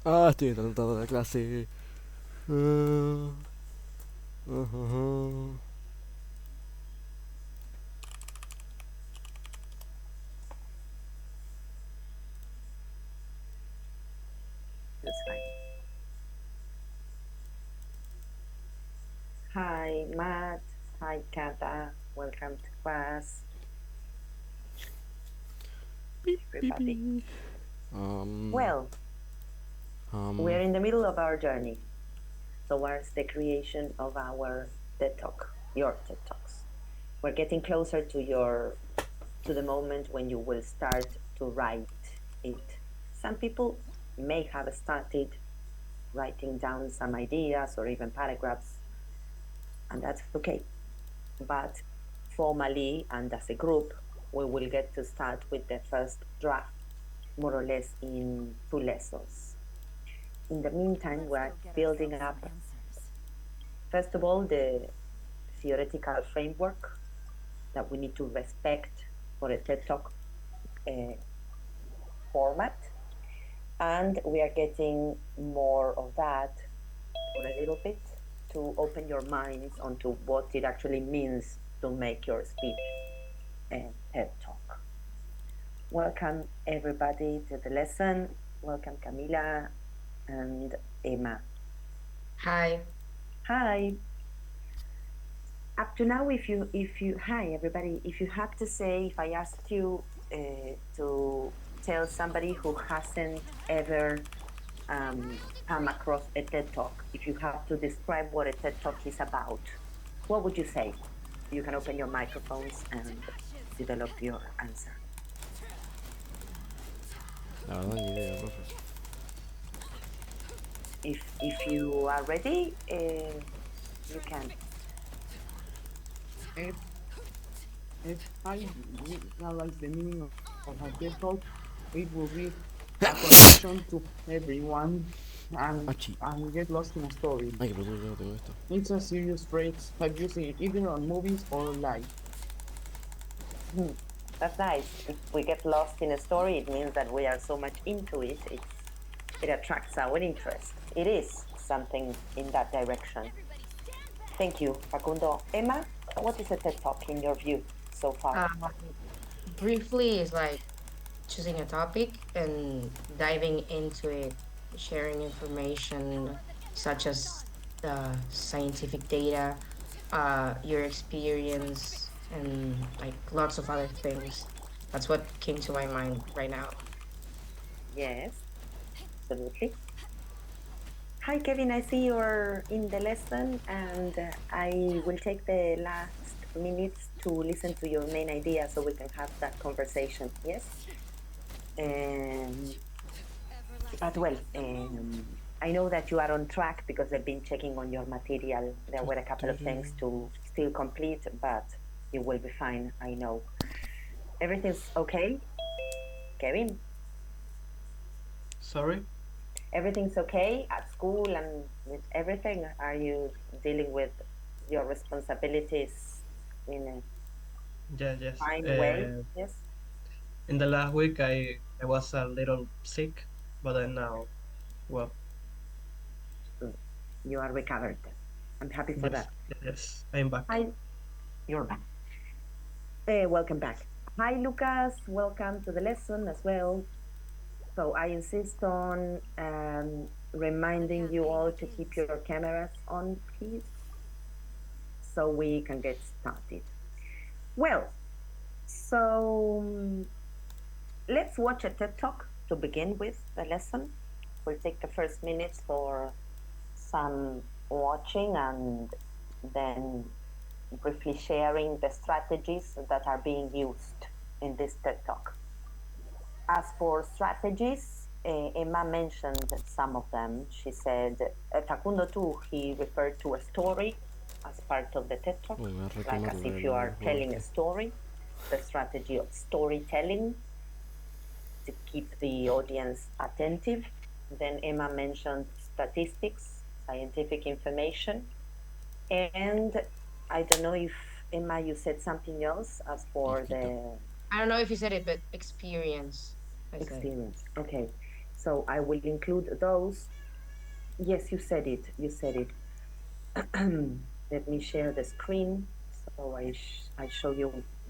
Ah, estoy tratando de la clase. Ah, ajá. That's fine. Hi, Matt. Hi, Kata. Welcome to class, Beep, beep, everybody. beep. Um, Well, we're um, in the middle of our journey towards the creation of our TED Talk, your TED Talks. We're getting closer to the moment when you will start to write it. Some people may have started writing down some ideas or even paragraphs, and that's okay. But formally and as a group, we will get to start with the first draft, more or less in 2 lessons. In the meantime, Let's we're go get building ourselves some up, answers. first of all, the theoretical framework that we need to respect for a TED Talk uh, format. And we are getting more of that for a little bit to open your minds onto what it actually means to make your speech a TED Talk. Welcome, everybody, to the lesson. Welcome, Camila and Emma. Hi. Hi. Up to now, hi, everybody. If you had to say, if I asked you to tell somebody who hasn't ever come across a TED Talk, if you have to describe what a TED Talk is about, what would you say? You can open your microphones and develop your answer. la verdad ni idea, profe. If you are ready, you can. If if I realize the meaning of a TED Talk, it will be a connection to everyone Achi. and get lost in a story. Ay, que perdón, yo no tengo esto. It's a serious phrase I've used it either on movies or live. Hmm, that's nice. If we get lost in a story, it means that we are so much into it. It attracts our interest. It is something in that direction. Thank you, Facundo. Emma, what is a TED Talk in your view so far? Um, Briefly is like choosing a topic and diving into it, sharing information such as the scientific data, your experience, and like lots of other things. That's what came to my mind right now. Yes, absolutely. Hi, Kevin. I see you're in the lesson, and I will take the last minutes to listen to your main idea so we can have that conversation. Yes? Um, but well, I know that you are on track because I've been checking on your material. There were a couple of things to still complete, but you will be fine, I know. Everything's okay, Kevin? Sorry? Everything's okay at school and with everything? Are you dealing with your responsibilities in a Yeah, yes. fine way? Yes? In the last week, I was a little sick, but then now, well, Good. You are recovered. I'm happy for yes, that. yes, I'm back. Hi, you're back. Welcome back. Hi, Lucas. Welcome to the lesson as well. So I insist on reminding you all to keep your cameras on, please, so we can get started. Well, so let's watch a TED Talk to begin with the lesson. We'll take the first minutes for some watching and then briefly sharing the strategies that are being used in this TED Talk. As for strategies, Emma mentioned some of them. She said, Facundo too, he referred to a story as part of the TED Uy, Talk, me va a like requemar as if you are el telling a wifi. story, the strategy of storytelling to keep the audience attentive. Then Emma mentioned statistics, scientific information, and I don't know if Emma, you said something else as for Hijita. the I don't know if you said it, but experience, I said. experience. Okay. So I will include those. Yes, you said it. You said it. Let me share the screen so I show you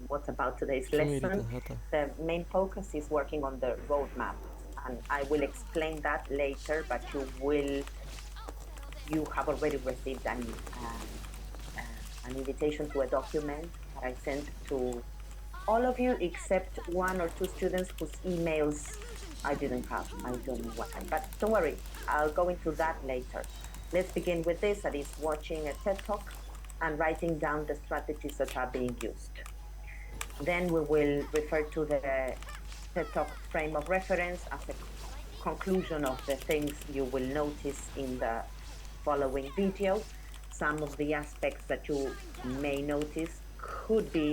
what about today's شو ميريتا lesson. هاتا The main focus is working on the roadmap, and I will explain that later. But you have already received an invitation to a document that I sent to all of you except one or two students whose emails I didn't have. I don't know why, but don't worry, I'll go into that later. Let's begin with this, that is watching a TED Talk and writing down the strategies that are being used. Then we will refer to the TED Talk frame of reference as a conclusion of the things you will notice in the following video. Some of the aspects that you may notice could be,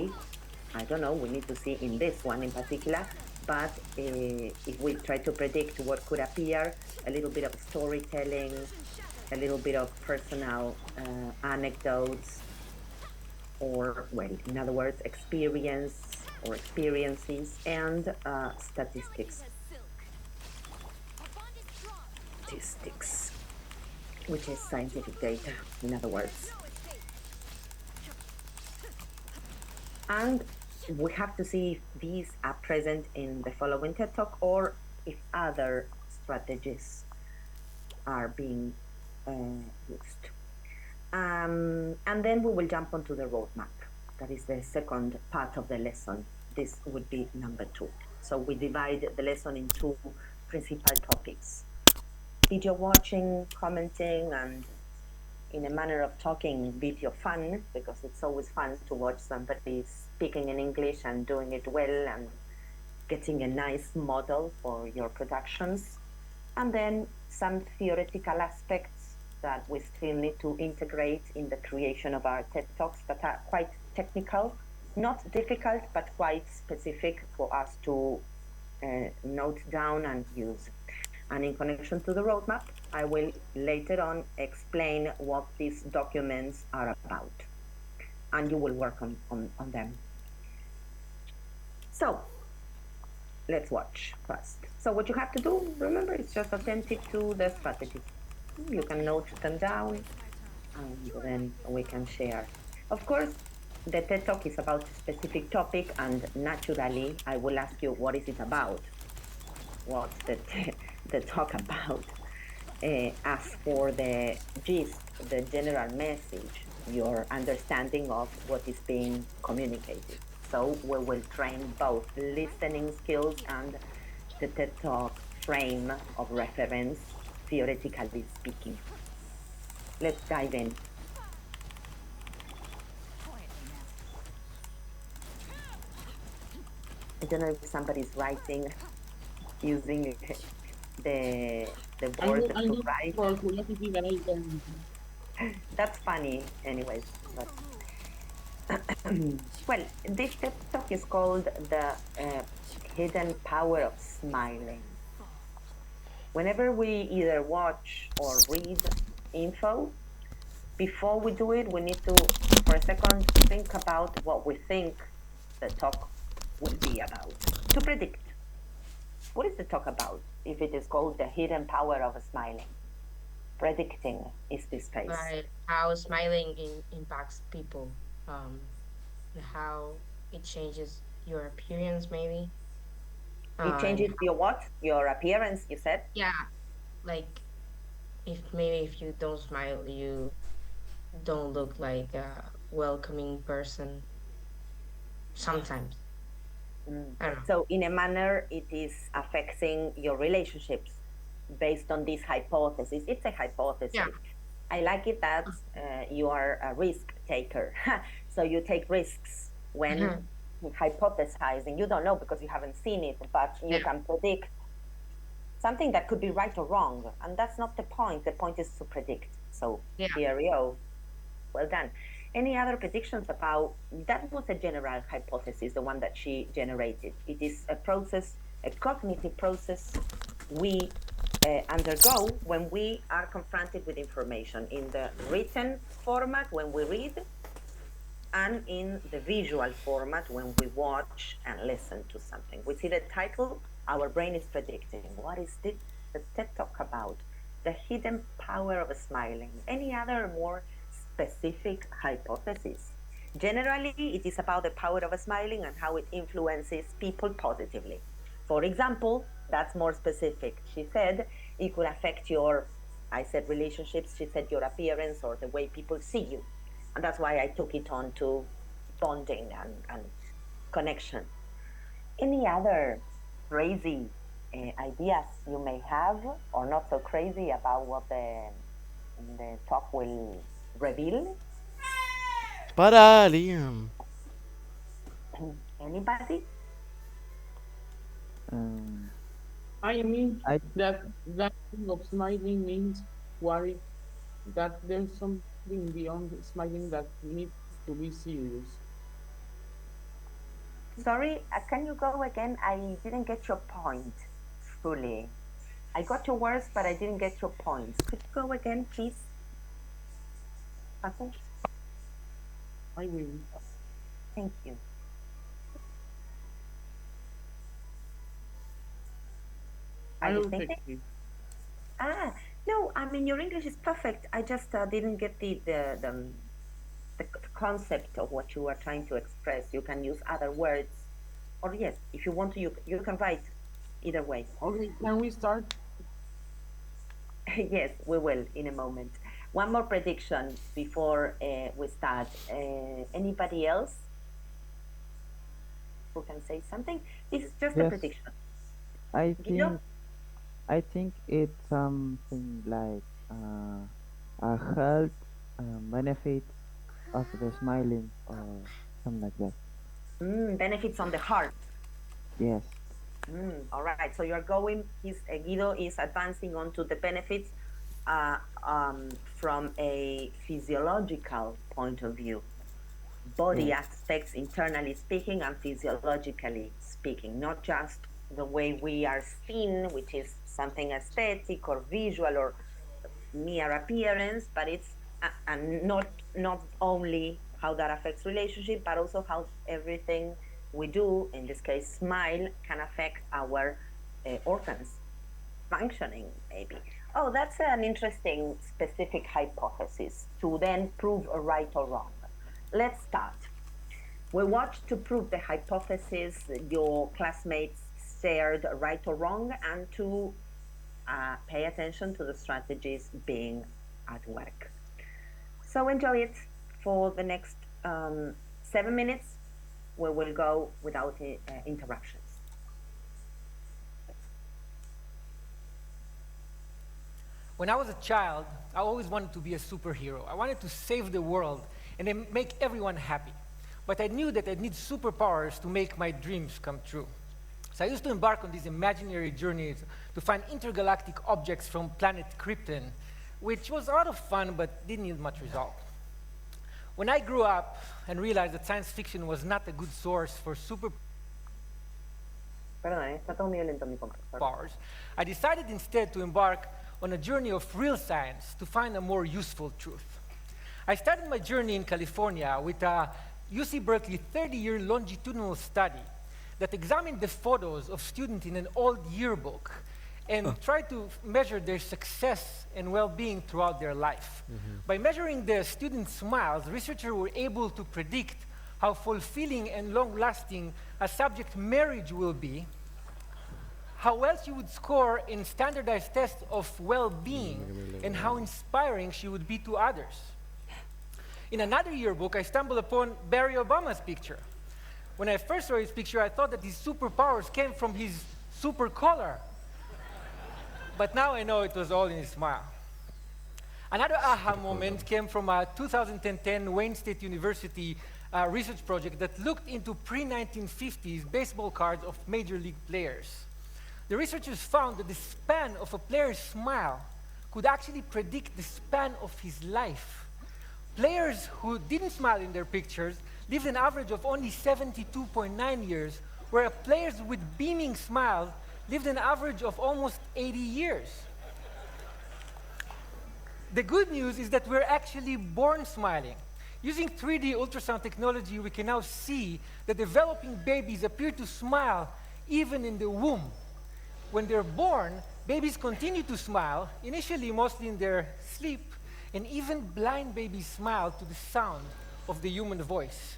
I don't know, we need to see in this one in particular, but if we try to predict what could appear, a little bit of storytelling, a little bit of personal anecdotes, or, well, in other words, experience or experiences, and statistics. Statistics, which is scientific data, in other words. And we have to see if these are present in the following TED Talk or if other strategies are being used. And then we will jump onto the roadmap. That is the second part of the lesson. This would be number 2. So we divide the lesson into principal topics: video watching, commenting, and in a manner of talking, video fun, because it's always fun to watch somebody speaking in English and doing it well and getting a nice model for your productions. And then some theoretical aspects that we still need to integrate in the creation of our TED Talks that are quite technical, not difficult, but quite specific for us to note down and use. And in connection to the roadmap, I will later on explain what these documents are about. And you will work on them. So let's watch first. So what you have to do, remember, is just attentive to the strategies. You can note them down and then we can share. Of course, the TED Talk is about a specific topic, and naturally, I will ask you, what is it about? What's the talk about? As for the gist, the general message, your understanding of what is being communicated. So we will train both listening skills and the TED Talk frame of reference, theoretically speaking. Let's dive in. I don't know if somebody's writing using the board I to know write. for curiosity that I can. That's funny, anyways. But well, this TED Talk is called the hidden power of smiling. Whenever we either watch or read info, before we do it, we need to, for a second, think about what we think the talk will be about to predict. What is the talk about if it is called the hidden power of smiling? Predicting is this phase. Like how smiling impacts people, um, and how it changes your appearance, maybe. It And changes your what? Your appearance, you said? yeah, like if maybe if you don't smile, you don't look like a welcoming person. Sometimes Mm. I don't know. So, in a manner, it is affecting your relationships based on this hypothesis. It's a Yeah. hypothesis. I like it that you are a risk taker. So, you take risks when hypothesizing. You don't know because you haven't seen it, but you Yeah. can predict something that could be right or wrong. And that's not the point. The point is to predict. So, Yeah. here we go. Well done. Any other predictions about that? Was a general hypothesis, the one that she generated. It is a process, a cognitive process we undergo when we are confronted with information in the written format when we read, and in the visual format when we watch and listen to something. We see the title, our brain is predicting. What is it? the TED Talk about the hidden power of smiling. Any other more specific hypothesis? Generally, it is about the power of smiling and how it influences people positively. For example, that's more specific. She said it could affect your, I said relationships, she said your appearance or the way people see you. And that's why I took it on to bonding and connection. Any other crazy ideas you may have, or not so crazy, about what the talk will reveal? Para, Liam. Anybody? Um, I mean I that thing of smiling means worry that there's something beyond smiling that needs to be serious. Sorry, can you go again? I didn't get your point fully. I got your words, but I didn't get your points. Could you go again, please? Paco? I will. Thank you. Are I you will take thinking? it. Ah, no, I mean, your English is perfect. I just didn't get the concept of what you are trying to express. You can use other words, or yes, if you want to, you can write either way. Okay, can we start? Yes, we will in a moment. One more prediction before we start. Anybody else who can say something? This is just a yes, prediction. I Guido? think I think it's something like a health benefits of the smiling or something like that. Benefits on the heart. Yes, All right. So you're going. Guido is advancing onto the benefits from a physiological point of view, body yes, aspects, internally speaking and physiologically speaking, not just the way we are seen, which is something aesthetic or visual or mere appearance, but it's and not only how that affects relationship, but also how everything we do, in this case smile, can affect our organs functioning, maybe. Oh, that's an interesting specific hypothesis to then prove a right or wrong. Let's start. We watched to prove the hypothesis your classmates shared right or wrong, and to pay attention to the strategies being at work. So enjoy it for the next 7 minutes. We will go without interruptions. When I was a child, I always wanted to be a superhero. I wanted to save the world and then make everyone happy. But I knew that I'd need superpowers to make my dreams come true. So I used to embark on these imaginary journeys to find intergalactic objects from planet Krypton, which was a lot of fun but didn't yield much result. When I grew up and realized that science fiction was not a good source for Perdón, está todo muy lento mi computador. superpowers, I decided instead to embark on a journey of real science to find a more useful truth. I started my journey in California with a UC Berkeley 30-year longitudinal study that examined the photos of students in an old yearbook and tried to measure their success and well-being throughout their life. By measuring the students' smiles, researchers were able to predict how fulfilling and long-lasting a subject marriage will be, how well she would score in standardized tests of well-being, and how inspiring she would be to others. In another yearbook, I stumbled upon Barack Obama's picture. When I first saw his picture, I thought that his superpowers came from his super color. But now I know it was all in his smile. Another aha moment came from a 2010 Wayne State University research project that looked into pre-1950s baseball cards of major league players. The researchers found that the span of a player's smile could actually predict the span of his life. Players who didn't smile in their pictures lived an average of only 72.9 years, where players with beaming smiles lived an average of almost 80 years. The good news is that we're actually born smiling. Using 3D ultrasound technology, we can now see that developing babies appear to smile even in the womb. When they're born, Babies continue to smile, initially mostly in their sleep, and even blind babies smile to the sound of the human voice.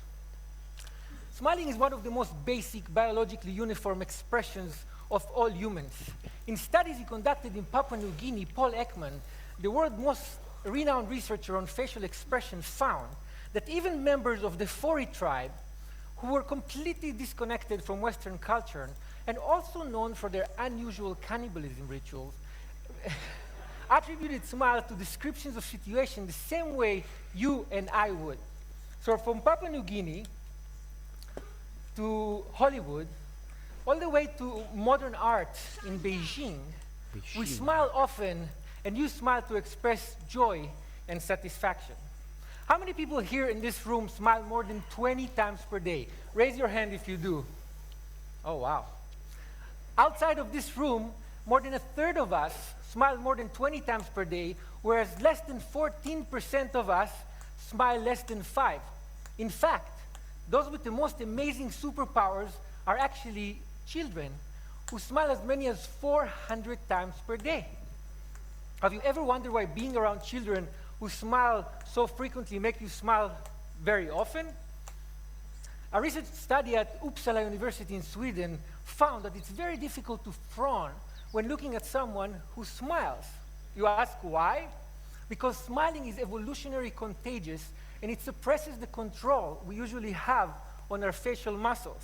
Smiling is one of the most basic biologically uniform expressions of all humans. In studies he conducted in Papua New Guinea, Paul Ekman, the world's most renowned researcher on facial expression, found that even members of the Fori tribe, who were completely disconnected from Western culture and also known for their unusual cannibalism rituals, attributed smiles to descriptions of situations the same way you and I would. So from Papua New Guinea to Hollywood, all the way to modern art in Beijing, we smile often and use smile to express joy and satisfaction. How many people here in this room smile more than 20 times per day? Raise your hand if you do. Oh, wow. Outside of this room, more than a third of us smile more than 20 times per day, whereas less than 14% of us smile less than 5. In fact, those with the most amazing superpowers are actually children who smile as many as 400 times per day. Have you ever wondered why being around children who smile so frequently make you smile very often? A recent study at Uppsala University in Sweden found that it's very difficult to frown when looking at someone who smiles. You ask why? Because smiling is evolutionary contagious and it suppresses the control we usually have on our facial muscles.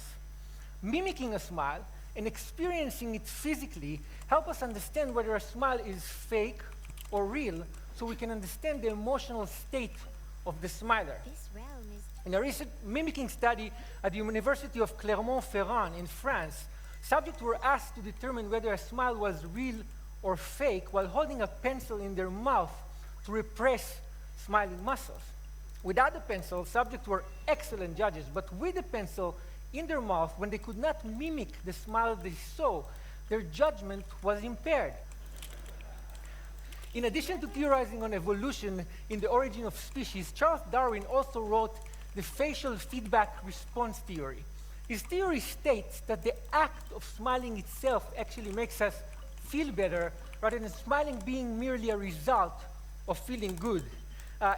Mimicking a smile and experiencing it physically help us understand whether a smile is fake or real, so we can understand the emotional state of the smiler. In a recent mimicking study at the University of Clermont-Ferrand in France, subjects were asked to determine whether a smile was real or fake while holding a pencil in their mouth to repress smiling muscles. Without the pencil, subjects were excellent judges, but with the pencil in their mouth, when they could not mimic the smile they saw, their judgment was impaired. In addition to theorizing on evolution in the origin of species, Charles Darwin also wrote the facial feedback response theory. His theory states that the act of smiling itself actually makes us feel better, rather than smiling being merely a result of feeling good.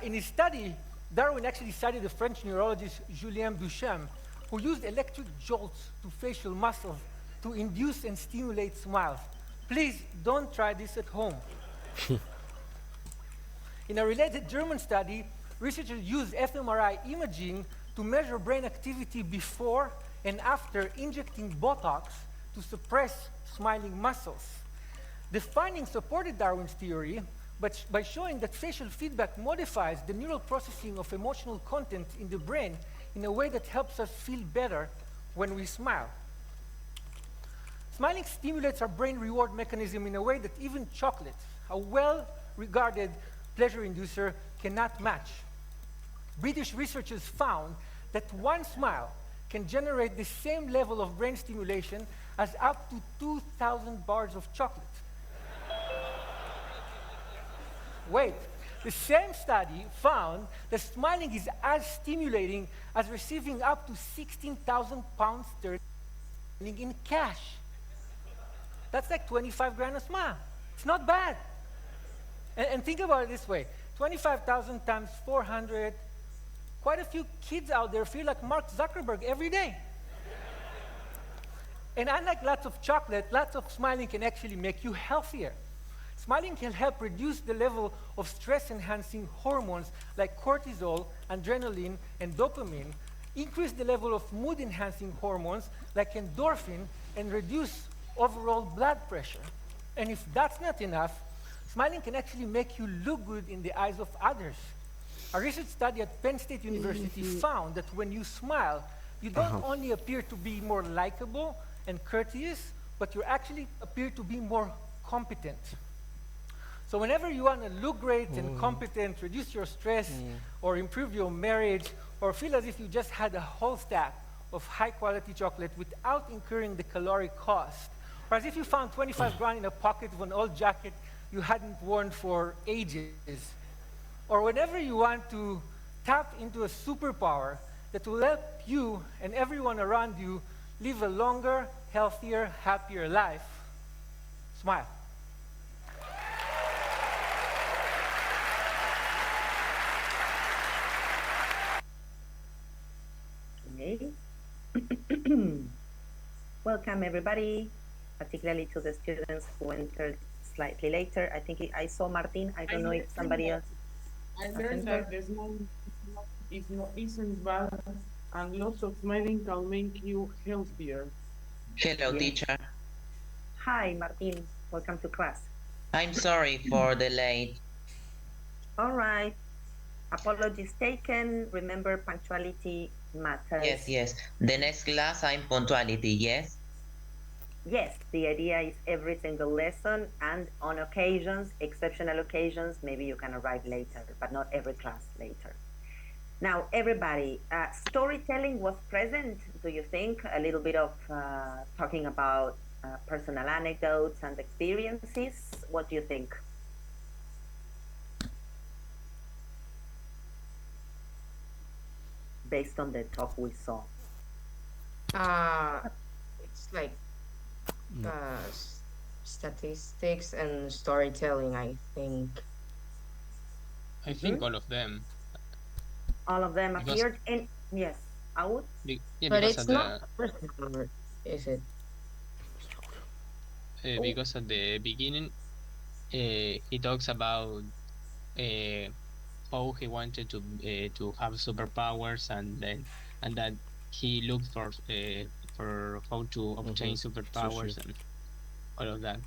In his study, Darwin actually cited the French neurologist Julien Duchamp, who used electric jolts to facial muscles to induce and stimulate smiles. Please don't try this at home. In a related German study, researchers used fMRI imaging to measure brain activity before and after injecting Botox to suppress smiling muscles. The findings supported Darwin's theory, but by showing that facial feedback modifies the neural processing of emotional content in the brain in a way that helps us feel better when we smile. Smiling stimulates our brain reward mechanism in a way that even chocolate, a well-regarded pleasure inducer, cannot match. British researchers found that one smile can generate the same level of brain stimulation as up to 2,000 bars of chocolate. Wait, the same study found that smiling is as stimulating as receiving up to 16,000 pounds sterling in cash. That's like 25 grand a smile. It's not bad. And think about it this way, 25,000 times 400, quite a few kids out there feel like Mark Zuckerberg every day. And unlike lots of chocolate, lots of smiling can actually make you healthier. Smiling can help reduce the level of stress-enhancing hormones like cortisol, adrenaline, and dopamine, increase the level of mood-enhancing hormones like endorphin, and reduce overall blood pressure. And if that's not enough, smiling can actually make you look good in the eyes of others. A recent study at Penn State University found that when you smile, you don't only appear to be more likable and courteous, but you actually appear to be more competent. So whenever you want to look great and competent, reduce your stress, or improve your marriage, or feel as if you just had a whole stack of high-quality chocolate without incurring the caloric cost, or as if you found 25 grand in a pocket of an old jacket you hadn't worn for ages, or whenever you want to tap into a superpower that will help you and everyone around you live a longer, healthier, happier life, smile. Welcome, everybody, particularly to the students who entered slightly later. I think I saw Martin. I don't know if somebody else I has learned entered. that the smiling isn't bad, and lots of smiling can make you healthier. Hello, Yes. teacher. Hi, Martin. Welcome to class. I'm sorry for the late. All right. Apologies taken. Remember, punctuality matters. Yes. The next class, I'm punctuality, yes? Yes, the idea is every single lesson, and on occasions, exceptional occasions, maybe you can arrive later, but not every class later. Now, everybody, storytelling was present, do you think? A little bit of talking about personal anecdotes and experiences. What do you think? Based on the talk we saw. It's like statistics and storytelling, I think. I think all of them. All of them Because appeared, and yes, I would. yeah, But because it's at not the personal, is it? because at the beginning, he talks about uh, how he wanted to have superpowers, and that he looked for how to obtain Sí, sí. superpowers and all of that.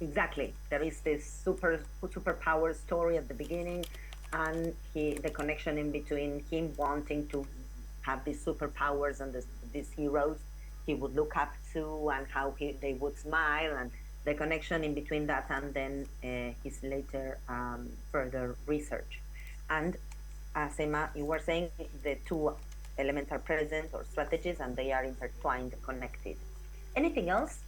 Exactly. There is this superpower story at the beginning, and the connection in between him wanting to have these superpowers and these heroes he would look up to, and how they would smile, and the connection in between that, and then his later further research. And as Emma, you were saying, the two elements are present or strategies, and they are intertwined, connected. Anything else?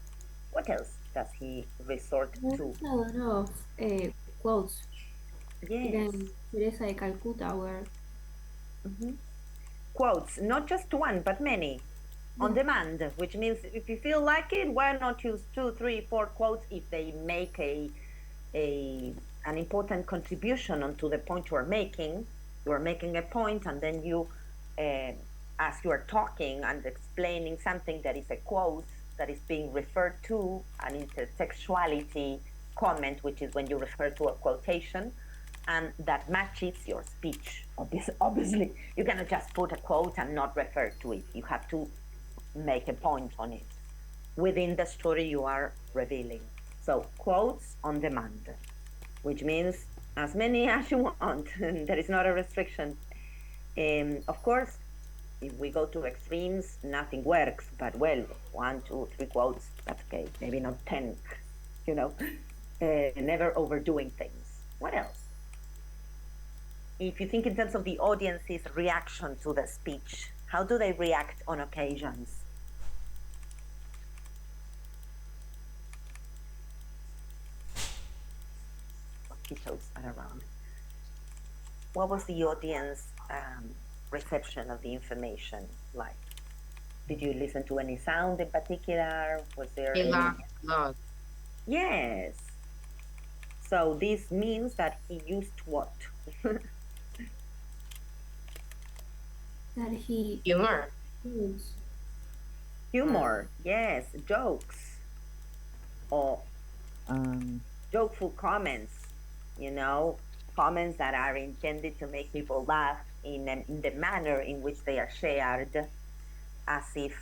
What else does he resort There's to? a lot of quotes. Yes. Even Teresa de Calcutta were, Mhm. Quotes, not just one, but many. On yeah, demand, which means if you feel like it, why not use 2, 3, 4 quotes if they make an important contribution onto the point you are making? You are making a point, and then you, uh, as you are talking and explaining something that is a quote that is being referred to, an intertextuality comment, which is when you refer to a quotation, and that matches your speech. Obviously, you cannot just put a quote and not refer to it. You have to make a point on it within the story you are revealing. So, quotes on demand, which means as many as you want. There is not a restriction. Of course, if we go to extremes, nothing works. But well, 1, 2, 3 quotes, that's okay. Maybe not 10, you know. Never overdoing things. What else? If you think in terms of the audience's reaction to the speech, how do they react on occasions? Mosquitoes are around. What was the audience reception of the information like? Did you listen to any sound in particular? Was there They any? laugh a lot. Yes. So this means that he used what? that he Humor. used. Humor. Yes. Jokes. Or Um, jokeful comments, you know, comments that are intended to make people laugh in the manner in which they are shared, as if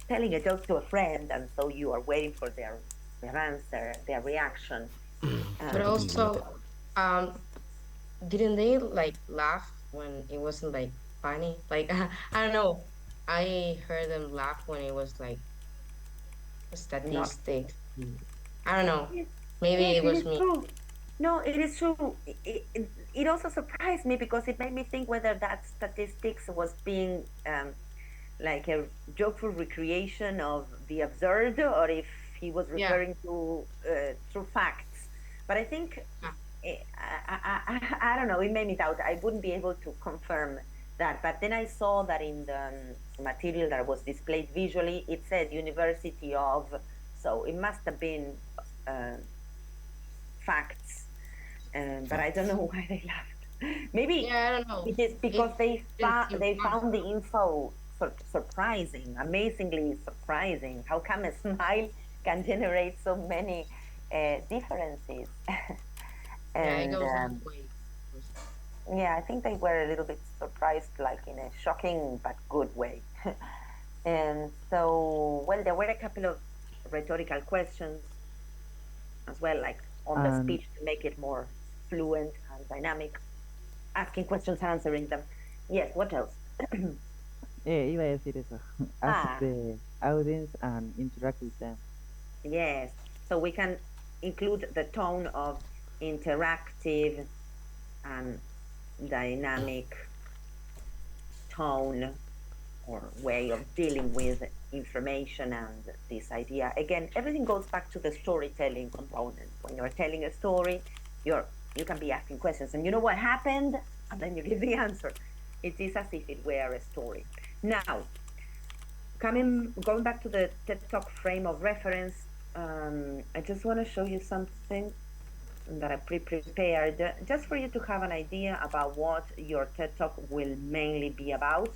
telling a joke to a friend, and so you are waiting for their answer, their reaction. But also, um, didn't they like laugh when it wasn't like funny? Like I don't know. I heard them laugh when it was like Not. statistics. I don't know. Yes, Maybe yes, it it was is me. true. No, it is true. It also surprised me because it made me think whether that statistics was being like a jokeful recreation of the absurd, or if he was Yeah. referring to true facts. But I think Yeah. I don't know. It made me doubt. I wouldn't be able to confirm that. But then I saw that in the material that was displayed visually, it said University of. So it must have been uh, facts. But I don't know why they laughed. Maybe Yeah, I don't know. it is because It they didn't seem they fun. found the info surprising, amazingly surprising. How come a smile can generate so many differences? Yeah, it and goes both ways. yeah, I think they were a little bit surprised, like in a shocking but good way. And so, well, there were a couple of rhetorical questions as well, like on the And speech to make it more fluent and dynamic, asking questions, answering them. Yes, what else? iba a decir eso. Ask Ah, the audience and interact with them. yes. So we can include the tone of interactive and dynamic tone or way of dealing with information and this idea. Again, everything goes back to the storytelling component. When you're telling a story, you can be asking questions, and you know what happened, and then you give the answer. It is as if it were a story. Now, going back to the TED Talk frame of reference, I just want to show you something that I pre-prepared, just for you to have an idea about what your TED Talk will mainly be about.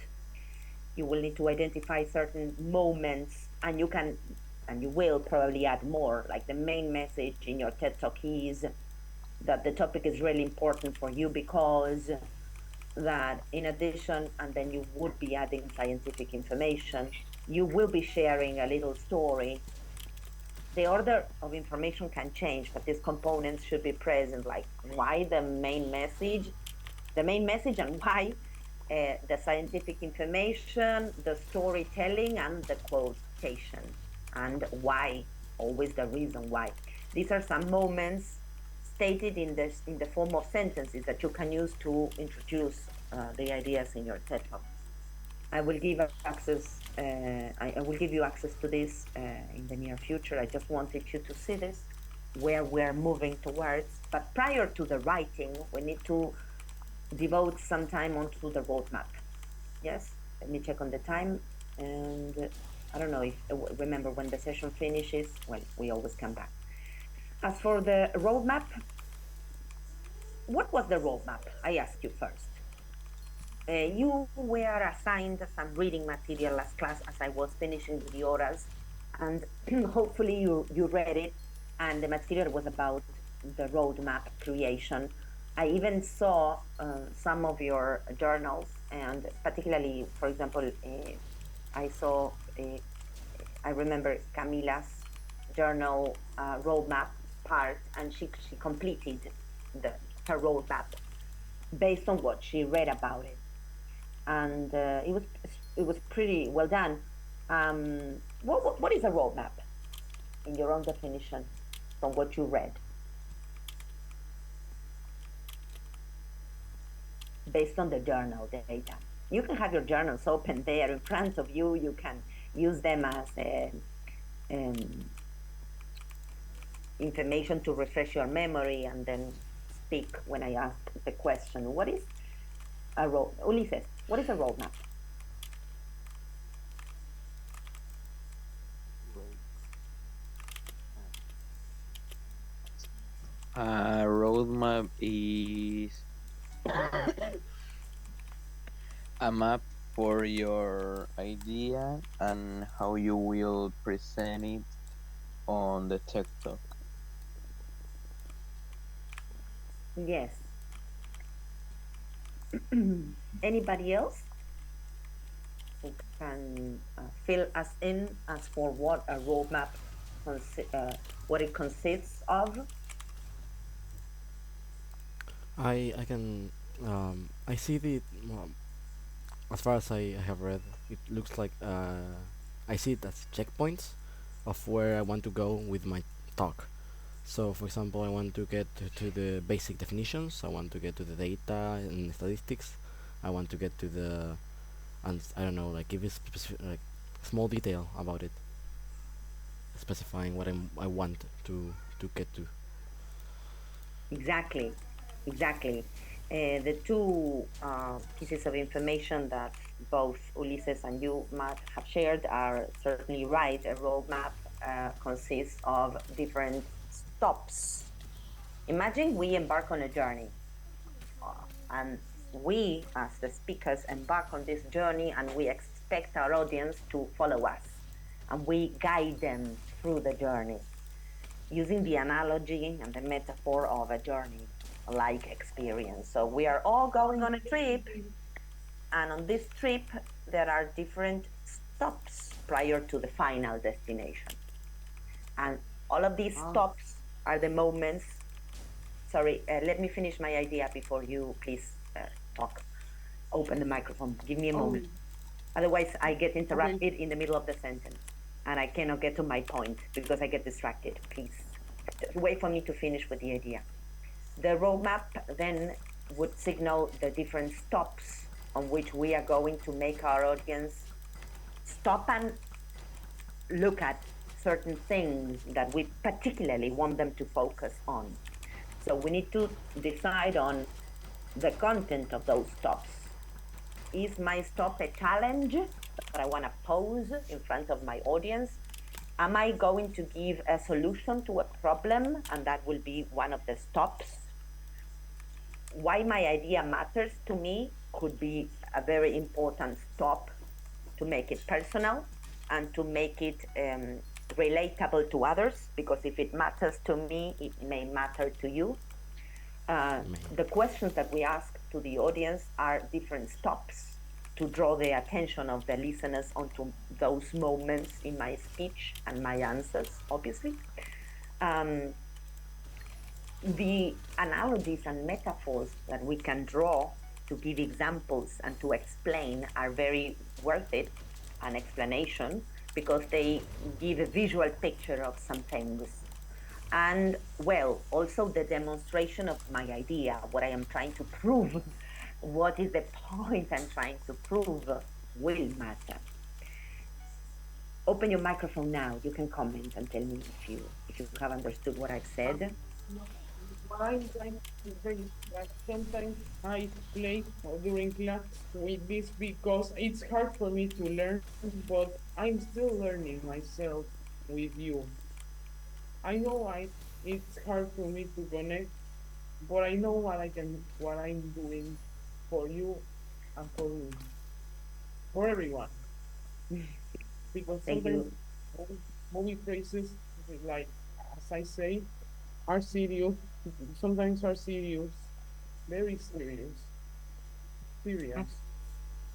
You will need to identify certain moments, and you will probably add more. Like the main message in your TED Talk is that the topic is really important for you because that in addition, and then you would be adding scientific information, you will be sharing a little story. The order of information can change, but these components should be present, like why the main message, and why the scientific information, the storytelling, and the quotation, and why, always the reason why. These are some moments stated in the form of sentences that you can use to introduce the ideas in your TED Talk. I will give access. I will give you access to this in the near future. I just wanted you to see this, where we're moving towards. But prior to the writing, we need to devote some time onto the roadmap. Yes. Let me check on the time, and I don't know if remember when the session finishes. Well, we always come back. As for the roadmap, what was the roadmap? I ask you first. You were assigned some reading material last class as I was finishing with the orals, and hopefully you read it, and the material was about the roadmap creation. I even saw some of your journals, and particularly, for example, I saw, I remember Camila's journal roadmap part, and she completed the her roadmap based on what she read about it, and it was pretty well done. What is a roadmap in your own definition from what you read, based on the journal data? You can have your journals open there in front of you. You can use them as um, information to refresh your memory, and then speak when I ask the question. What is a road? Ulises, what is a roadmap? A roadmap is a map for your idea and how you will present it on the TikTok. Yes. Anybody else who can fill us in as for what a roadmap what it consists of? I can I see the as far as I have read, it looks like I see it as checkpoints of where I want to go with my talk. So, for example, I want to get to the basic definitions. I want to get to the data and statistics. I want to get to the and I don't know, like give it like small detail about it, specifying what I want to get to. Exactly, exactly. The two pieces of information that both Ulises and you, Matt, have shared are certainly right. A roadmap consists of different stops. Imagine we embark on a journey, and we, as the speakers, embark on this journey, and we expect our audience to follow us, and we guide them through the journey using the analogy and the metaphor of a journey like experience. So we are all going on a trip, and on this trip, there are different stops prior to the final destination. And all of these Ah, stops are the moments. Sorry, let me finish my idea before you please talk. Open the microphone. Give me a oh, moment. Otherwise, I get okay. interrupted in the middle of the sentence and I cannot get to my point because I get distracted. Please wait for me to finish with the idea. The roadmap then would signal the different stops on which we are going to make our audience stop and look at certain things that we particularly want them to focus on. So we need to decide on the content of those stops. Is my stop a challenge that I want to pose in front of my audience? Am I going to give a solution to a problem? And that will be one of the stops. Why my idea matters to me could be a very important stop to make it personal and to make it relatable to others, because if it matters to me, it may matter to you. Man. The questions that we ask to the audience are different stops to draw the attention of the listeners onto those moments in my speech and my answers, obviously. Um, the analogies and metaphors that we can draw to give examples and to explain are very worth it, an explanation, because they give a visual picture of some things. And well, also the demonstration of my idea, what I am trying to prove, what is the point I'm trying to prove will matter. Open your microphone now. You can comment and tell me if you have understood what I've said. No, what I'm trying to say is that sometimes I play during class with this because it's hard for me to learn, but I'm still learning myself with you. I know it's hard for me to connect, but I know what I'm doing for you and for me, for everyone. Because Thank sometimes you. movie phrases like as I say are serious, sometimes are serious, very serious, serious.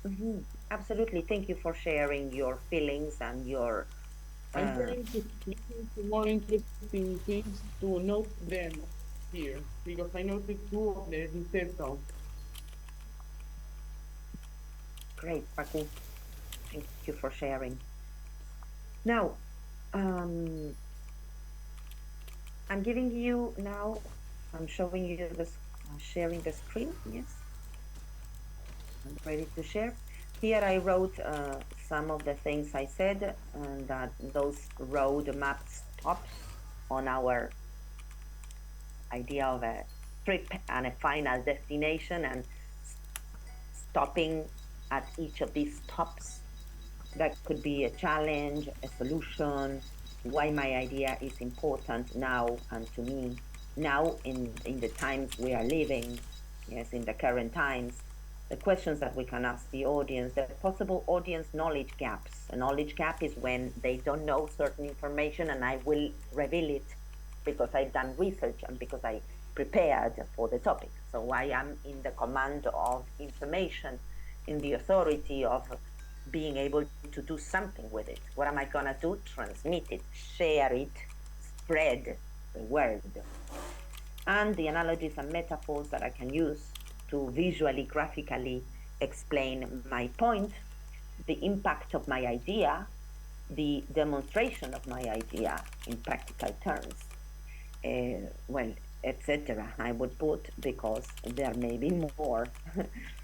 Mhm. Absolutely. Thank you for sharing your feelings and your. I'm Uh, trying to listen to more interesting things to note them here because I noted two of the TED Talks. Great, Paco. Thank you for sharing. Now, um, I'm giving you now. I'm showing you this. Sharing the screen. Yes, I'm ready to share. Here I wrote some of the things I said, and that those roadmap stops on our idea of a trip and a final destination, and stopping at each of these stops. That could be a challenge, a solution, why my idea is important now and to me, now in the times we are living, yes, in the current times, the questions that we can ask the audience, the possible audience knowledge gaps. A knowledge gap is when they don't know certain information and I will reveal it because I've done research and because I prepared for the topic. So I am in the command of information, in the authority of being able to do something with it. What am I gonna do? Transmit it, share it, spread the word. And the analogies and metaphors that I can use to visually, graphically explain my point, the impact of my idea, the demonstration of my idea in practical terms. Well, etc. I would put, because there may be more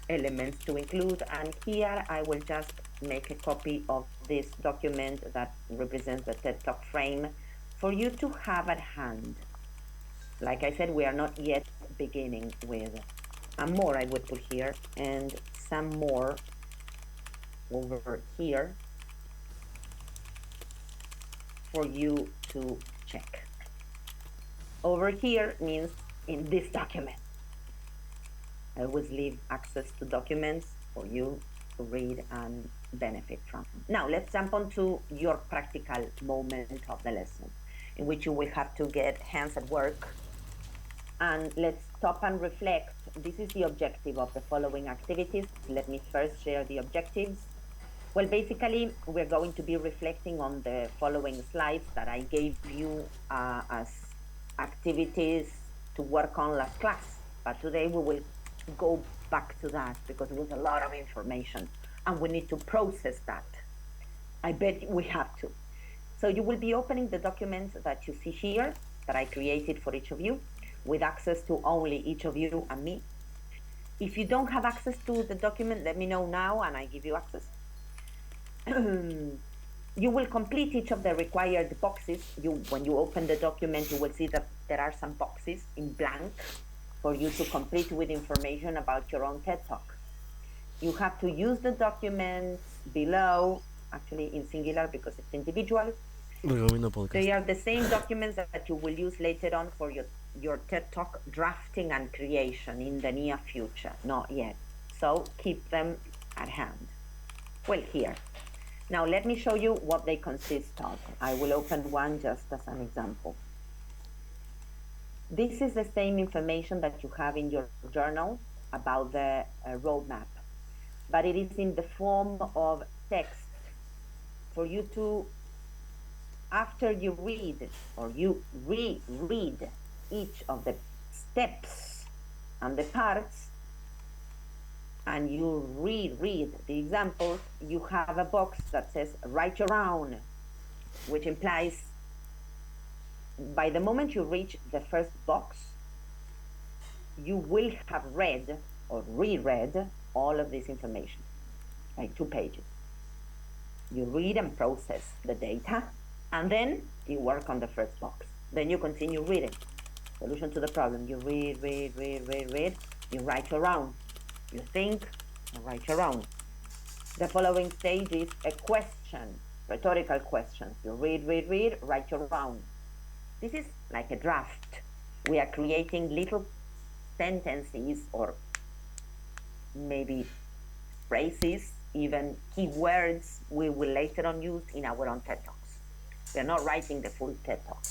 elements to include. And here I will just make a copy of this document that represents the TED Talk frame for you to have at hand. Like I said, we are not yet beginning with. And more I would put here, and some more over here for you to check. Over here means in this document. I always leave access to documents for you to read and benefit from. Now, let's jump on to your practical moment of the lesson in which you will have to get hands at work. And let's stop and reflect. This is the objective of the following activities. Let me first share the objectives. Well, basically, we're going to be reflecting on the following slides that I gave you as activities to work on last class. But today we will go back to that because it was a lot of information and we need to process that. I bet we have to. So you will be opening the documents that you see here that I created for each of you with access to only each of you and me. If you don't have access to the document, let me know now and I give you access. You will complete each of the required boxes. When you open the document, you will see that there are some boxes in blank for you to complete with information about your own TED Talk. You have to use the documents below, actually in singular because it's individual. They are the same documents that you will use later on for your TED Talk drafting and creation in the near future, not yet. So keep them at hand. Well, here. Now let me show you what they consist of. I will open one just as an example. This is the same information that you have in your journal about the roadmap, but it is in the form of text for you to, after you read or you reread each of the steps and the parts, and you reread the examples, you have a box that says write your own, which implies by the moment you reach the first box, you will have read or reread all of this information, like 2 pages. You read and process the data, and then you work on the first box. Then you continue reading. Solution to the problem. You read. You write your own. You think and write your own. The following stage is a question, rhetorical questions. You read, write your own. This is like a draft. We are creating little sentences or maybe phrases, even keywords we will later on use in our own TED Talks. We are not writing the full TED Talk.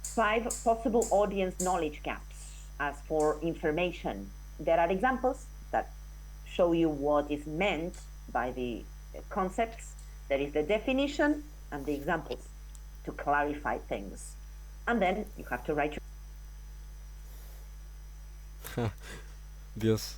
5 possible audience knowledge gaps. As for information, there are examples that show you what is meant by the concepts. There is the definition and the examples to clarify things. And then you have to write your Dios.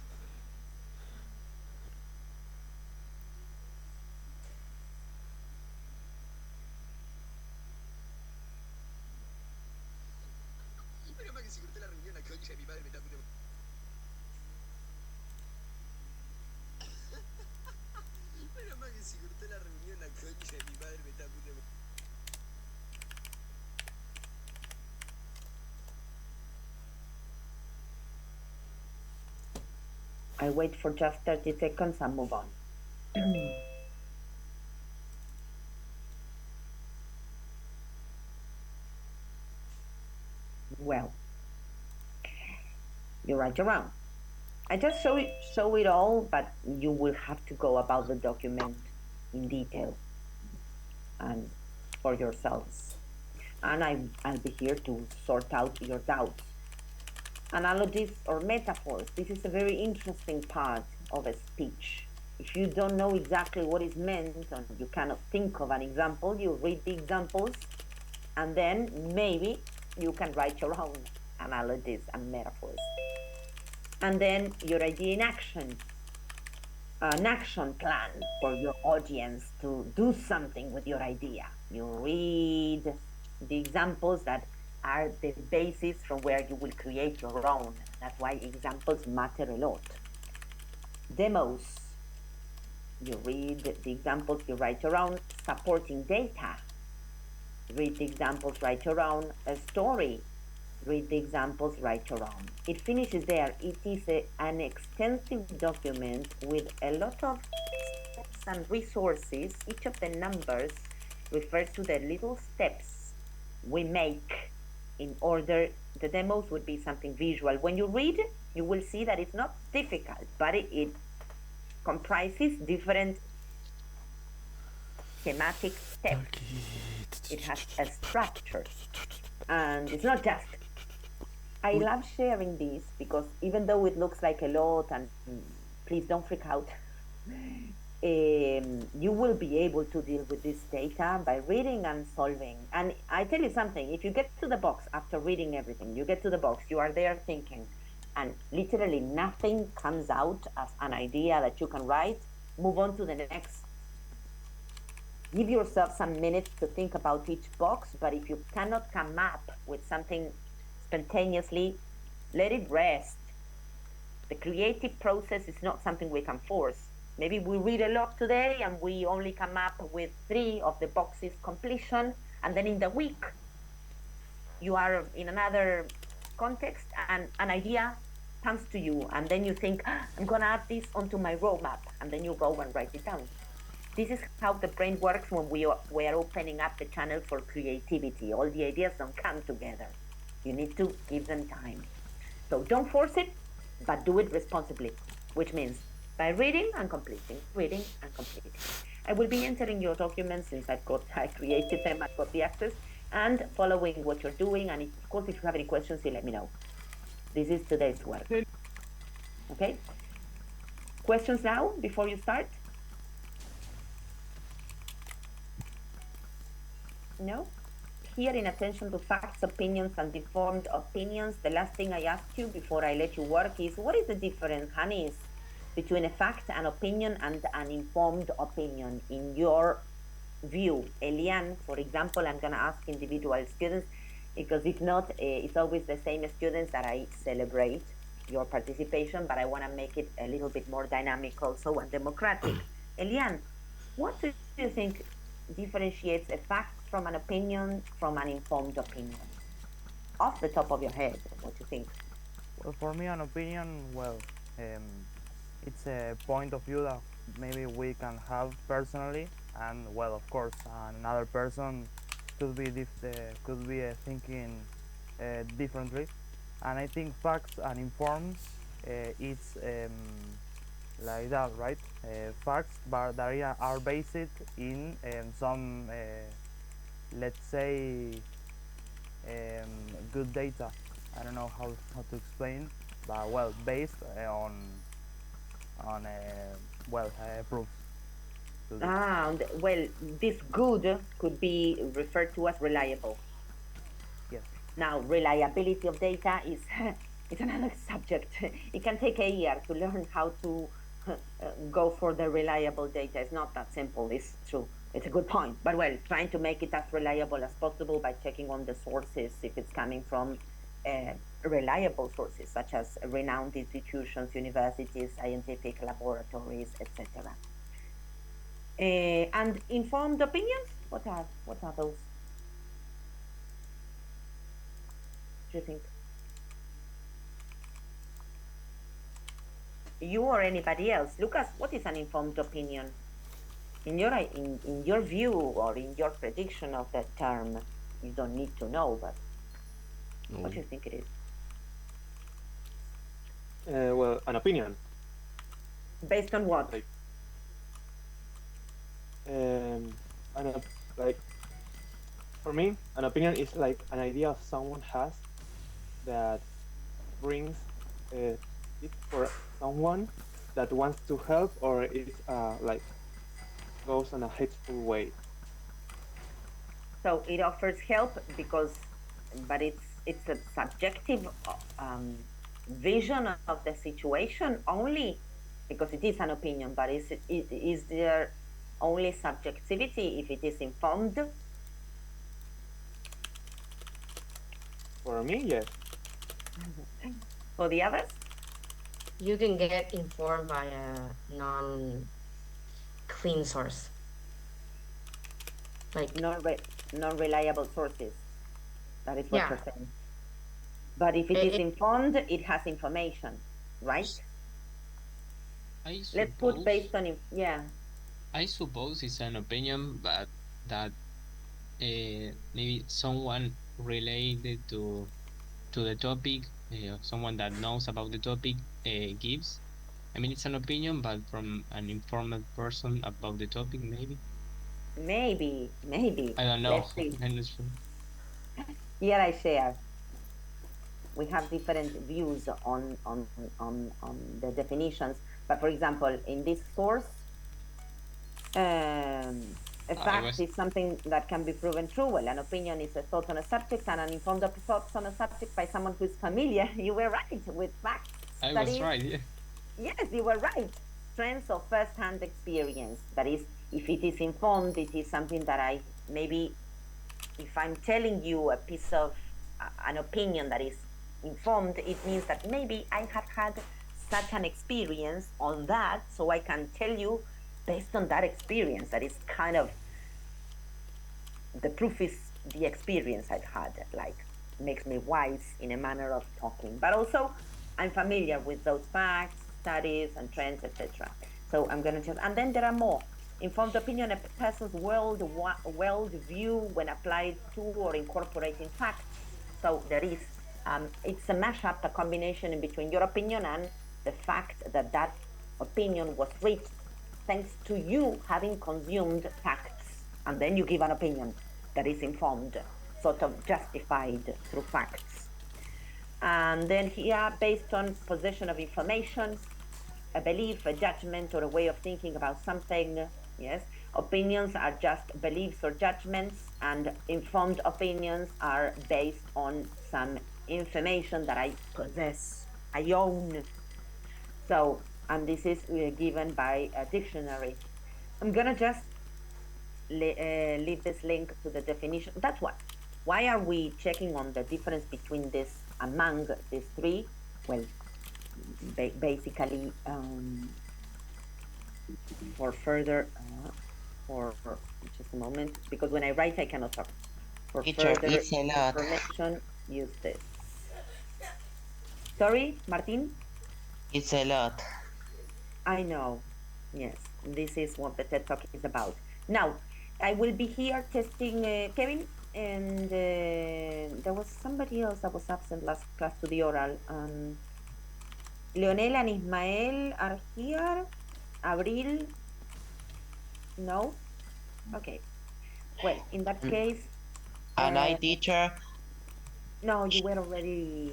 I wait for just 30 seconds and move on. Well, you write your own. I just show it all, but you will have to go about the document in detail and for yourselves. And I'll be here to sort out your doubts. Analogies or metaphors. This is a very interesting part of a speech. If you don't know exactly what is meant and you cannot think of an example, you read the examples and then maybe you can write your own analogies and metaphors. And then your idea in action, an action plan for your audience to do something with your idea. You read the examples that are the basis from where you will create your own. That's why examples matter a lot. Demos. You read the examples, you write your own. Supporting data. Read the examples, write your own. A story. Read the examples, write your own. It finishes there. It is an extensive document with a lot of steps and resources. Each of the numbers refers to the little steps we make in order. The demos would be something visual. When you read, you will see that it's not difficult, but it comprises different schematic steps. Okay. It has a structure. And it's not just. I love sharing this because even though it looks like a lot, and please don't freak out, you will be able to deal with this data by reading and solving. And I tell you something, if you get to the box after reading everything, you get to the box, you are there thinking, and literally nothing comes out as an idea that you can write, move on to the next. Give yourself some minutes to think about each box, but if you cannot come up with something spontaneously, let it rest. The creative process is not something we can force. Maybe we read a lot today and we only come up with 3 of the boxes completion, and then in the week you are in another context and an idea comes to you, and then you think, I'm going to add this onto my roadmap, and then you go and write it down. This is how the brain works when we are opening up the channel for creativity. All the ideas don't come together. You need to give them time. So don't force it, but do it responsibly, which means by reading and completing, reading and completing. I will be entering your documents since I created them, I've got the access, and following what you're doing. And of course, if you have any questions, you let me know. This is today's work. Okay? Questions now before you start? No? Here in attention to facts, opinions, and deformed opinions, the last thing I ask you before I let you work is, what is the difference, Hannes, between a fact, an opinion, and an informed opinion in your view? Elian, for example, I'm going to ask individual students, because if not, it's always the same students that I celebrate your participation, but I want to make it a little bit more dynamic also and democratic. Elian, what do you think differentiates a fact from an opinion from an informed opinion? Off the top of your head, what do you think? Well, for me, an opinion, it's a point of view that maybe we can have personally, and well, of course, another person could be thinking differently. And I think facts and informs, it's like that, right? Facts, but that are based in some, let's say, good data. I don't know how to explain, but well, based on proofs. Well, this good could be referred to as reliable. Yes. Now, reliability of data is it's another subject. It can take a year to learn how to go for the reliable data. It's not that simple. It's true. It's a good point. But well, trying to make it as reliable as possible by checking on the sources if it's coming from reliable sources, such as renowned institutions, universities, scientific laboratories, etc. And informed opinions. What are those? Do you think? You or anybody else? Lucas, what is an informed opinion? In your view or in your prediction of that term, you don't need to know, but what do you think it is? Well, an opinion. Based on what? Like for me, an opinion is like an idea someone has that brings it for someone that wants to help, or it's like goes in a hateful way. So it offers help but it's a subjective vision of the situation only, because it is an opinion. But is there only subjectivity if it is informed? For me, yes. For the others? You can get informed by a non-clean source. Like non-reliable sources. That is what you're saying. But if it is informed, it has information, right? Let's put based on I suppose it's an opinion, but that maybe someone related to the topic, someone that knows about the topic gives. I mean, it's an opinion, but from an informed person about the topic, maybe. Maybe. I don't know. Let's see. I'm not sure. Here I share. We have different views on the definitions. But for example, in this source, a I fact was is something that can be proven true. Well, an opinion is a thought on a subject, and an informed thoughts on a subject by someone who's familiar. You were right with facts, I was studies. right. Yeah. Yes, you were right. Trends of first-hand experience. That is, if it is informed, it is something that I maybe, if I'm telling you a piece of an opinion that is informed, it means that maybe I have had such an experience on that, so I can tell you based on that experience. That is kind of the proof is the experience I've had, like makes me wise in a manner of talking. But also, I'm familiar with those facts, studies, and trends, etc. So I'm going to just, and then there are more. Informed opinion, a person's world view when applied to or incorporating facts. So there is, it's a mashup, a combination in between your opinion and the fact that that opinion was reached thanks to you having consumed facts. And then you give an opinion that is informed, sort of justified through facts. And then here, based on possession of information, a belief, a judgment, or a way of thinking about something. Yes, opinions are just beliefs or judgments, and informed opinions are based on some information that I possess, I own. So, and this is given by a dictionary. I'm gonna just leave this link to the definition. That's what. Why are we checking on the difference between this among these three? Well, basically, for further, for just a moment, because when I write, I cannot talk. For Teacher, further it's a lot. information, use this. Sorry, Martin? It's a lot. I know. Yes, this is what the TED Talk is about. Now, I will be here testing Kevin, and there was somebody else that was absent last class to the oral. Leonel and Ismael are here. Abril, no? Okay. Well, in that Mm, case, And I, uh, teacher, no, you were already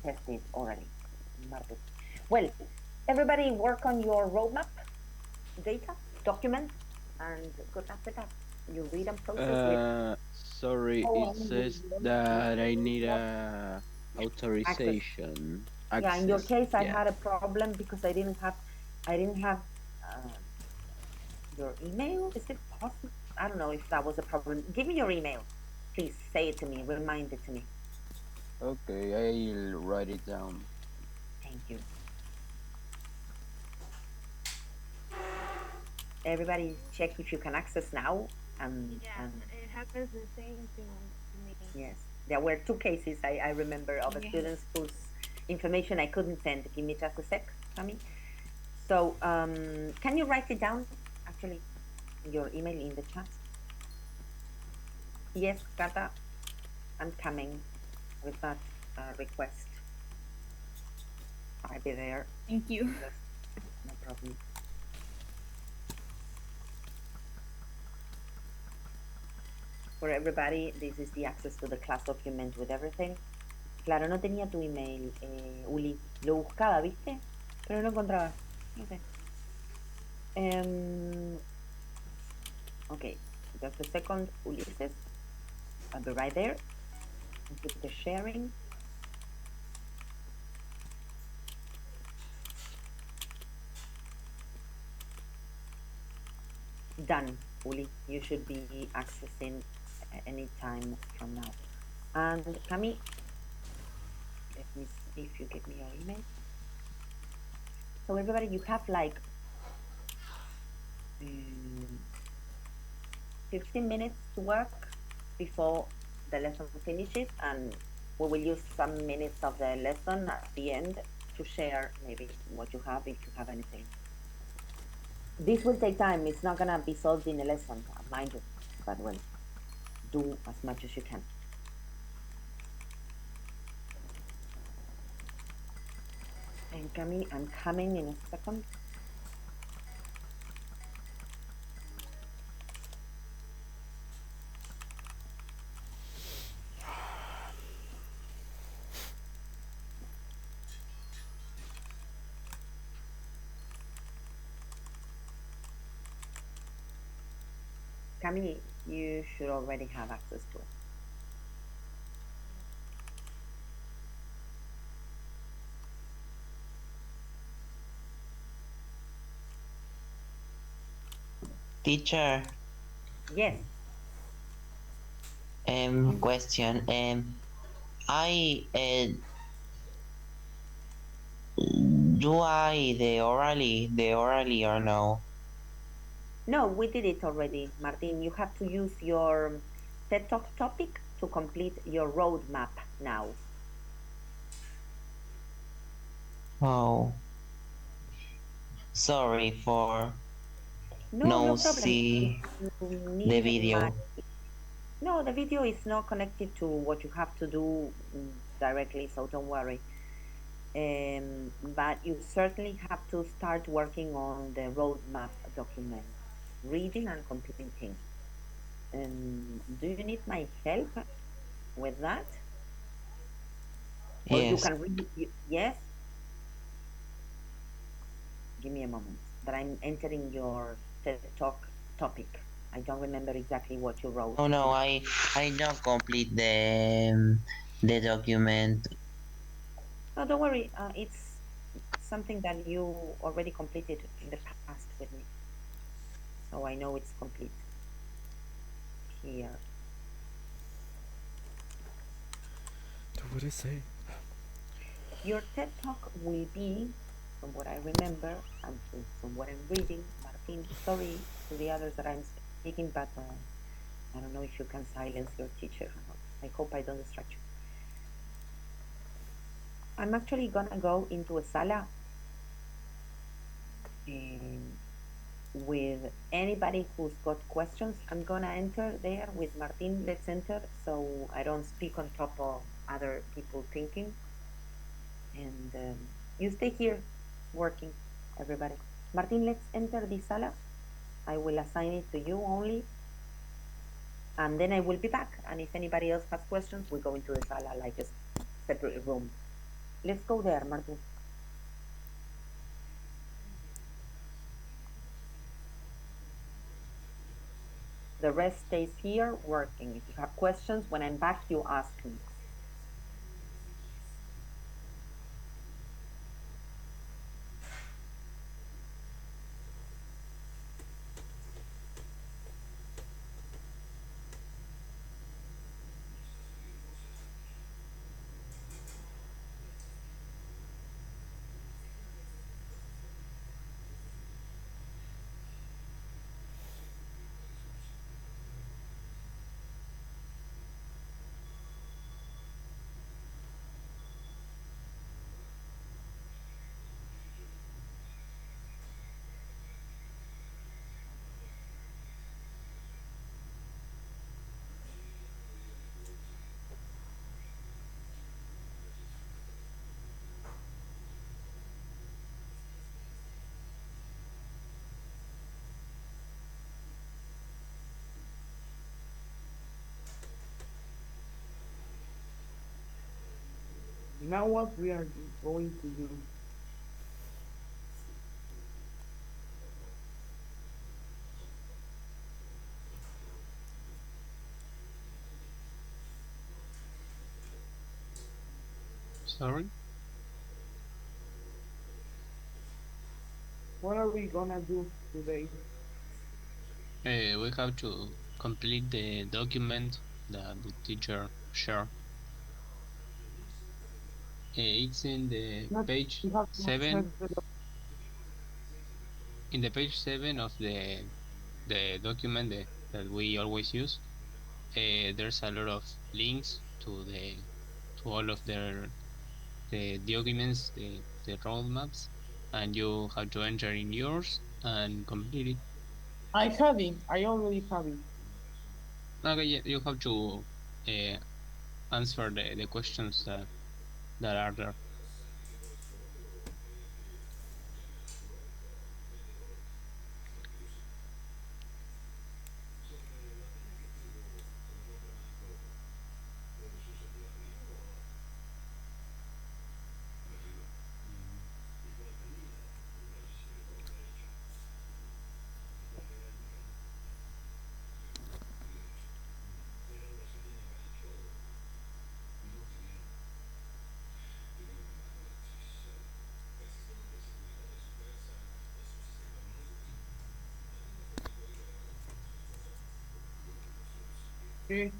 tested already, Martin. Well, everybody work on your roadmap, data, document, and good luck with that. You read and process with Sorry, it says that I need a access. authorization Yeah, in your access. case, I Yeah. had a problem because I didn't have uh, your email. Is it possible? I don't know if that was a problem. Give me your email, please. Say it to me. Remind it to me. Okay, I'll write it down. Thank you. Everybody, check if you can access now. Yeah, And it happens the same to me. yes, there were two cases I remember of Yes. students whose information I couldn't send. Give me just a sec, Cami. So, can you write it down? Actually, your email in the chat. Yes, Kata, I'm coming with that request. I'll be there. Thank you. Yes, no problem. For everybody, this is the access to the class document with everything. Claro, no tenía tu email, Uli. Lo buscaba, ¿viste? Pero no encontraba. No sé. Okay, just a second, Ulises. I'll be right there. Complete the sharing. Done, Uli. You should be accessing any time from now. And Cami, let me see if you give me your email. So everybody, you have like 15 minutes to work before the lesson finishes, and we will use some minutes of the lesson at the end to share maybe what you have, if you have anything. This will take time. It's not gonna be solved in a lesson, mind you, but well, do as much as you can. And Cami, I'm coming in a second. Cami, you should already have access to it. Teacher, Yes. question. I do I the orally or no? No, we did it already, Martin. You have to use your TED Talk topic to complete your roadmap now. Oh, sorry for No, no no problem. If see you the need my video. no, the video is not connected to what you have to do directly, so don't worry. But you certainly have to start working on the roadmap document, reading and completing. Do you need my help with that? Or you Yes. can read, yes? Give me a moment. But I'm entering your TED Talk topic. I don't remember exactly what you wrote. Oh no, I don't complete the document. No, don't worry. It's something that you already completed in the past with me. So I know it's complete here. What did I say? Your TED Talk will be, from what I remember and from what I'm reading, Martin, sorry to the others that I'm speaking, but I don't know if you can silence your teacher or not. I hope I don't distract you. I'm actually gonna go into a sala um, with anybody who's got questions. I'm gonna enter there with Martin. Let's enter so I don't speak on top of other people thinking. And you stay here working, everybody. Martin, let's enter the sala. I will assign it to you only, and then I will be back. And if anybody else has questions, we go into the sala like a separate room. Let's go there, Martin. The rest stays here working. If you have questions, when I'm back, you ask me. Now what we are going to do? Sorry. What are we gonna do today? We have to complete the document that the teacher shared. It's in the Not page we have to check 7, the in the page 7 of the document that we always use. There's a lot of links to all of the documents, the roadmaps, and you have to enter in yours and complete it. I have it. I already have it. Okay, yeah, you have to uh, answer the questions that are there. Okay.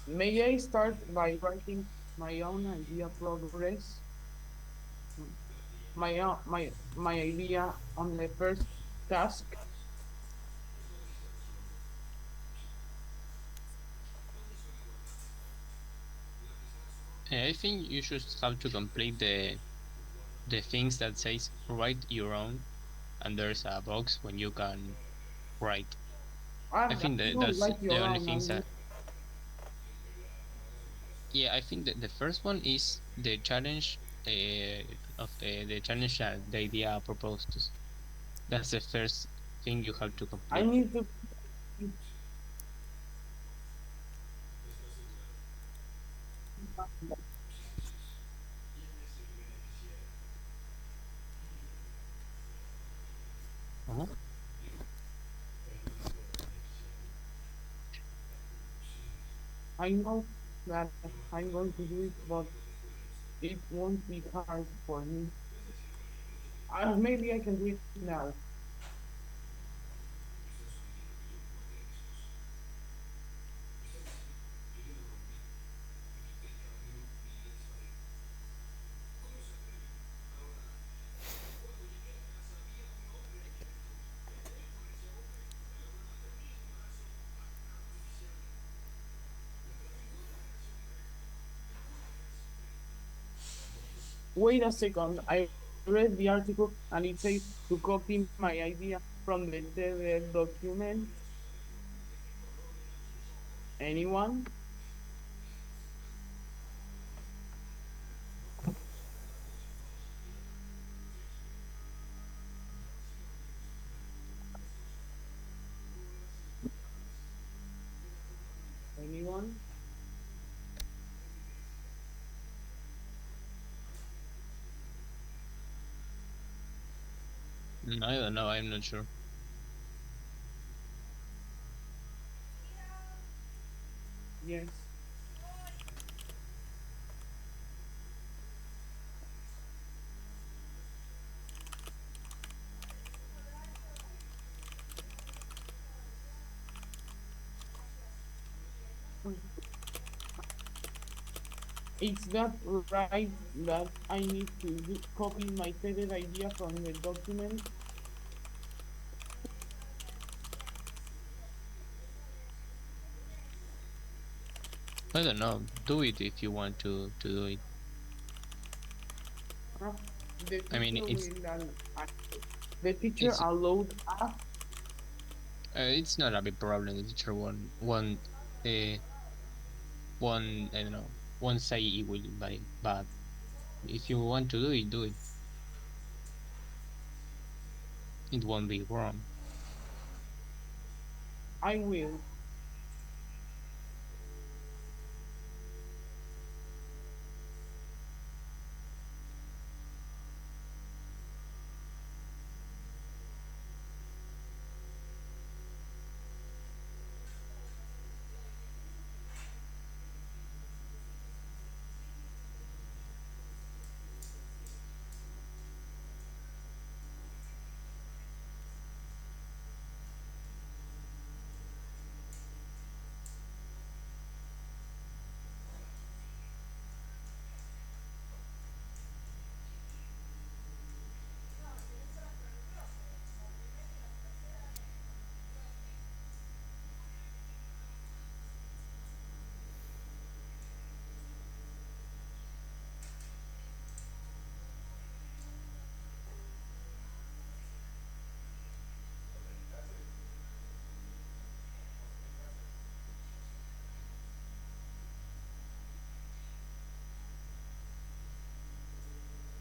May I start by writing my own idea progress, my idea on the first task? I think you should have to complete the things that says write your own, and there's a box when you can write. I Ah, think that no, that's like the your only own. things that. Yeah, I think that the first one is the challenge of the challenge that the idea proposes. That's the first thing you have to I complete. need to. Uh-huh. I know that I'm going to do it, but it won't be hard for me. Maybe I can do it now. Wait a second. I read the article and it says to copy my idea from the TED document. Anyone? Anyone? I don't know. I'm not sure. Yes. Is that right that I need to copy my TED idea from the document? I don't know. Do it if you want to do it. Uh, the I mean, teacher will the teacher it's allowed us. it's not a big problem. The teacher uh one I don't know won't say it will, but if you want to do it, do it. It won't be wrong. I will.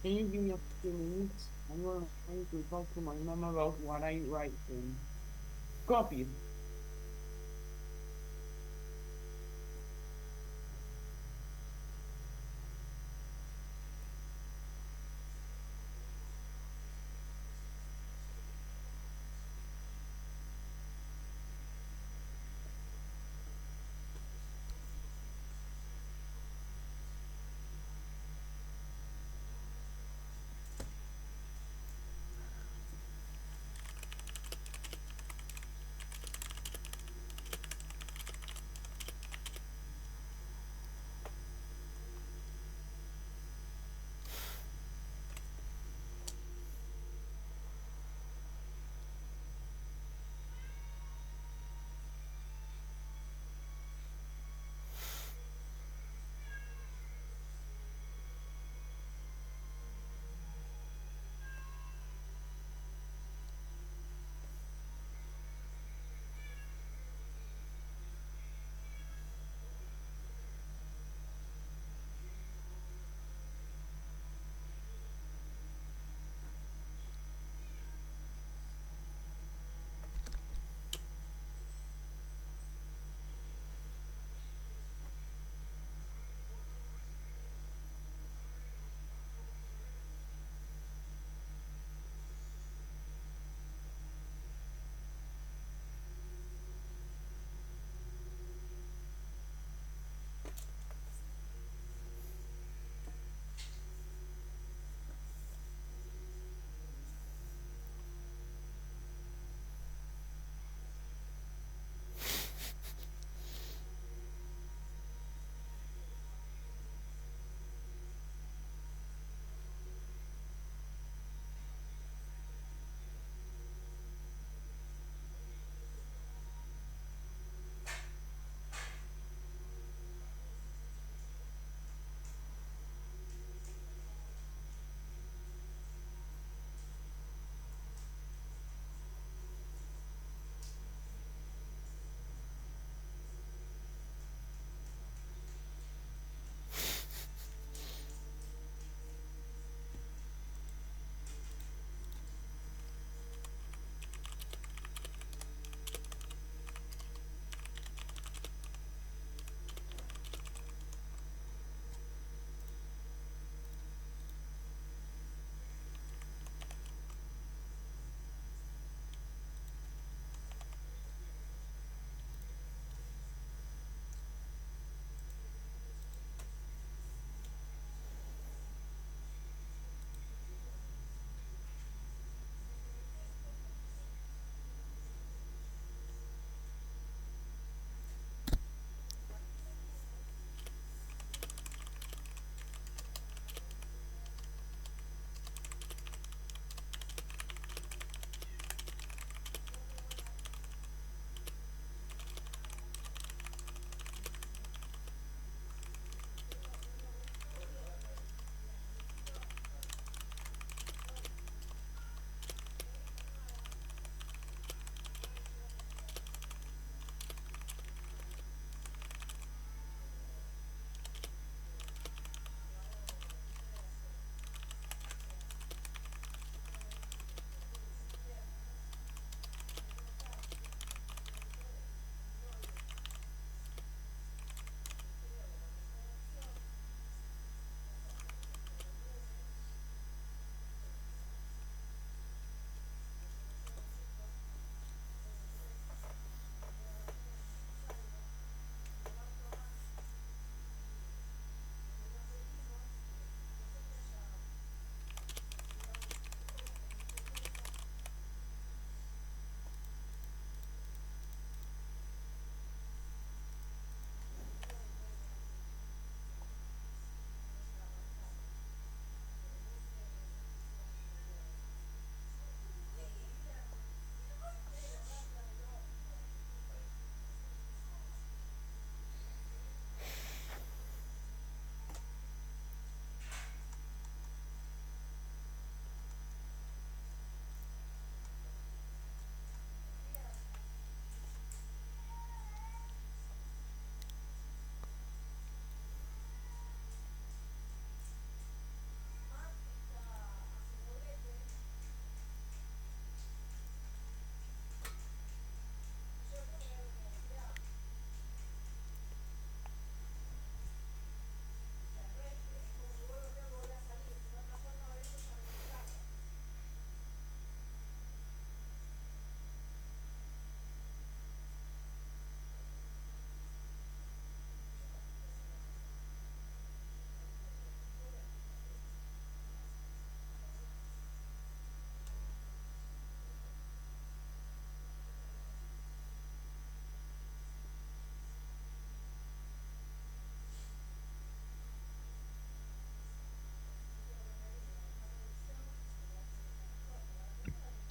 Can you give me a few minutes? I'm going to talk to my mom about what I write and copy.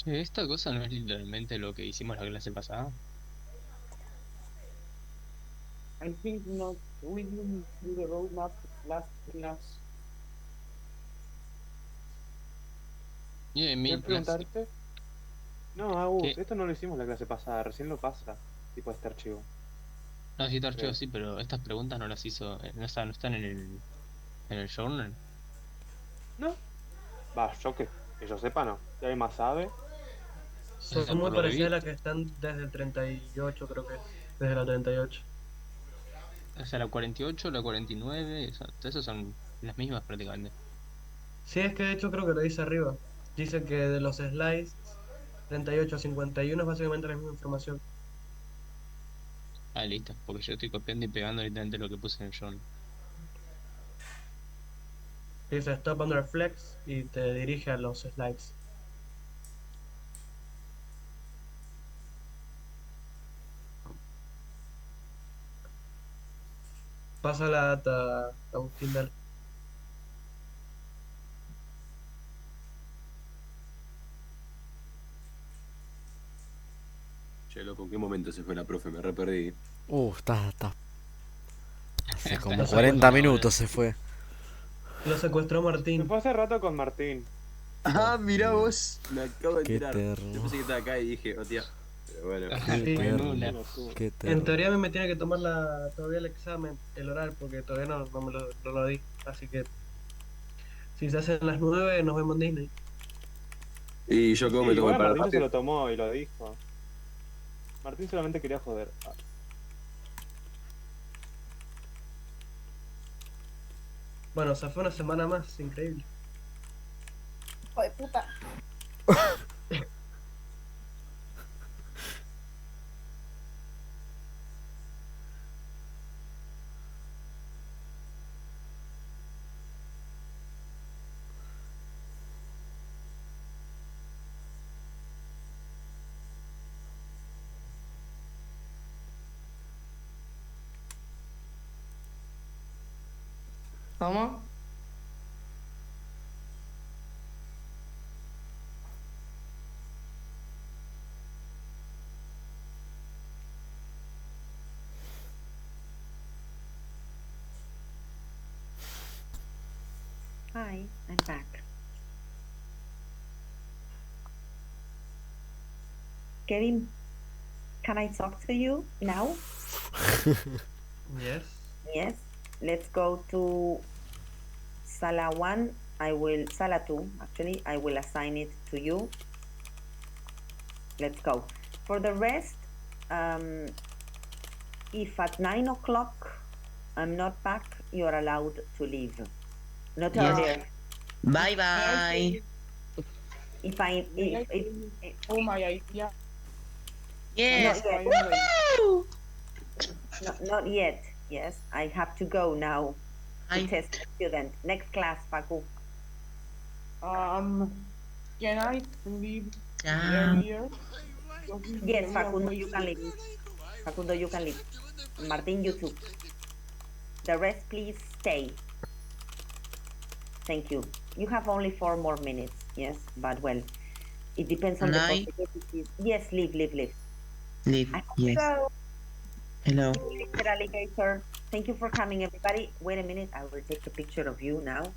Che, esta cosa no es literalmente lo que hicimos la clase pasada. I think not. We didn't do the roadmap last class. Yeah, I ¿Quieres mean, preguntarte? No, Agus, ¿qué? esto no lo hicimos la clase pasada, recién lo pasa, tipo este archivo, No, sí, está archivo creo. sí, pero estas preguntas no las hizo, no están en el journal. ¿No? Va, que yo sepa, no. Si alguien más sabe. O Son sea, muy por lo que parecidas a vi, las que están desde el 38, creo que es. Desde la 38. o sea, la 48, la 49, esas son las mismas prácticamente. Sí, es que de hecho creo que lo dice arriba. Dice que de los slides 38 a 51 es básicamente la misma información. Ah, listo, porque yo estoy copiando y pegando literalmente lo que puse en el journal. Dice Stop Under Flex y te dirige a los slides. Pasa la data, Agustín, dale. Che, loco, ¿en qué momento se fue la profe? Me re perdí. Está. Hace Está como Lo en la 40 cocina, secuestró, boludo. minutos se fue. lo secuestró Se Martín. fue hace rato con Martín. Ah, mirá vos, me acabo de Qué enterar. Yo eterno. pensé que estaba acá y dije, oh, tía. Pero bueno. Qué Re en eterno. una. Pelotudo. Qué En eterno. teoría me tiene que tomar todavía el examen, el oral, porque todavía no me no lo di. Así que si se hacen las 9 nos vemos en Disney. Y yo Y cómo sí, me tomé igual a para Martín ya se rápido. lo tomó y lo dijo. Martín solamente quería joder. Ah, Bueno, o sea, fue una semana más, increíble. Joder, puta. ¿Cómo? Hi, I'm back. Kevin, can I talk to you now? Yes. Yes. Let's go to Sala 1. Sala 2, actually, I will assign it to you. Let's go. For the rest, um, if at 9 o'clock I'm not back, you're allowed to leave. Not Yes. earlier. Bye May I bye. say, If I may I if say oh my idea? not Yes. yet, Inspired by Woo! not yet. Yes, I have to go now to Bye. test the student. Next class, Facu. um, can I leave Ciao. earlier? Because it's Yes, really Facundo, you can amazing. leave. Facundo, you can leave. Martin, you too. The rest, please stay. Thank you. You have only 4 more minutes. Yes, but well, it depends on And the I possibilities. Yes, leave. leave. I have to Yes. go. Hello. See you later, alligator. Thank you for coming, everybody. Wait a minute. I will take a picture of you now,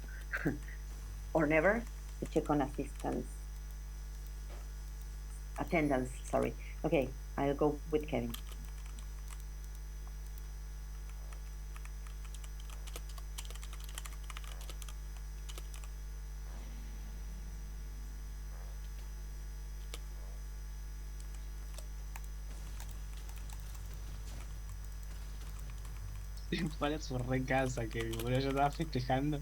or never, to check on attendance. Sorry. Okay, I'll go with Kevin. Para su re casa, que boludo, yo estaba festejando.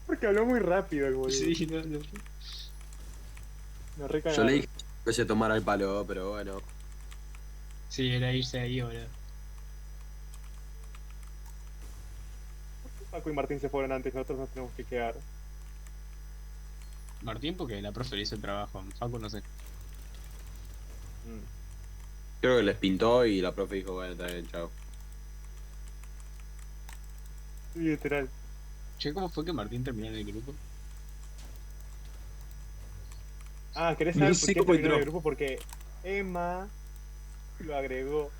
porque habló muy rápido el boludo. Sí, no, no. Me Yo le recagaron. dije que se tomara el palo, pero bueno. Sí, era irse ahí, boludo. Paco y Martín se fueron antes, nosotros nos tenemos que quedar. Martín, porque la profe le hizo el trabajo. Facu, no sé. Mm. Creo que les pintó y la profe dijo, bueno, está bien, chao. Literal. Che, ¿cómo fue que Martín terminó en el grupo? Ah, ¿querés No saber por sé qué cómo terminó en el entró. grupo? Porque Emma lo agregó.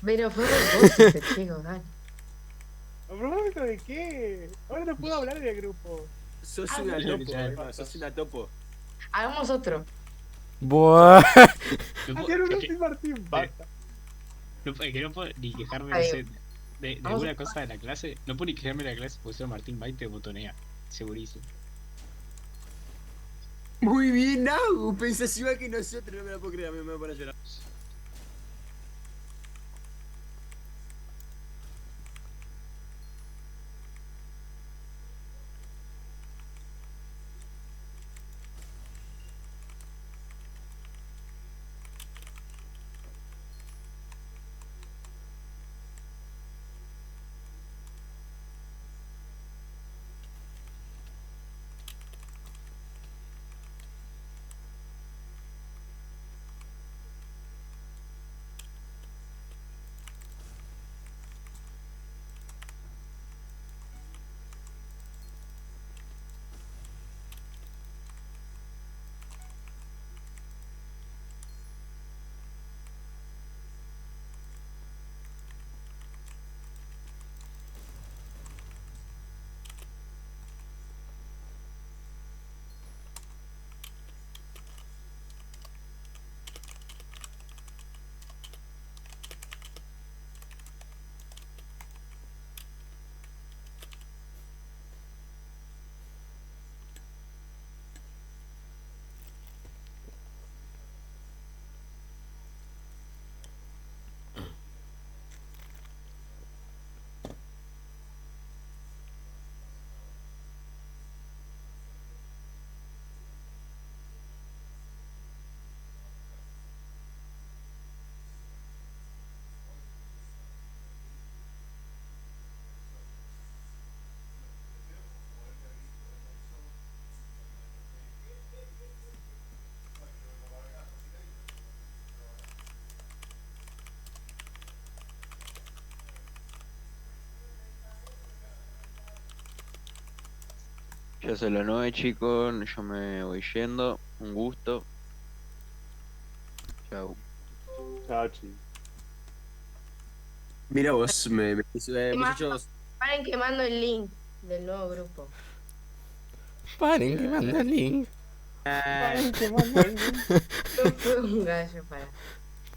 Pero fue a propósito, chicos, dale. ¿A propósito de qué? Ahora no puedo hablar en el grupo. Sos Ah, una topo, ¿Qué Emma, pasa? sos una topo. hagamos otro. Buah. No puedo, Hacer uno es que, sin Martín, basta. es que no puedo ni quejarme, no Adiós. sé, de Vamos a... alguna cosa de la clase. No puedo ni quejarme de la clase porque soy Martín Baite botonea. Segurísimo. Muy bien, Nau. Pensás igual que nosotros, no me la puedo creer, a mí me voy a poner a llorar. Ya son las 9, chicos. Yo me voy yendo. Un gusto. Chau. Chao, chi. Mira vos, Quemando- muchachos. Paren quemando el link del nuevo grupo. Paren que manda el link. Paren que mando el link. No fue un gallo para.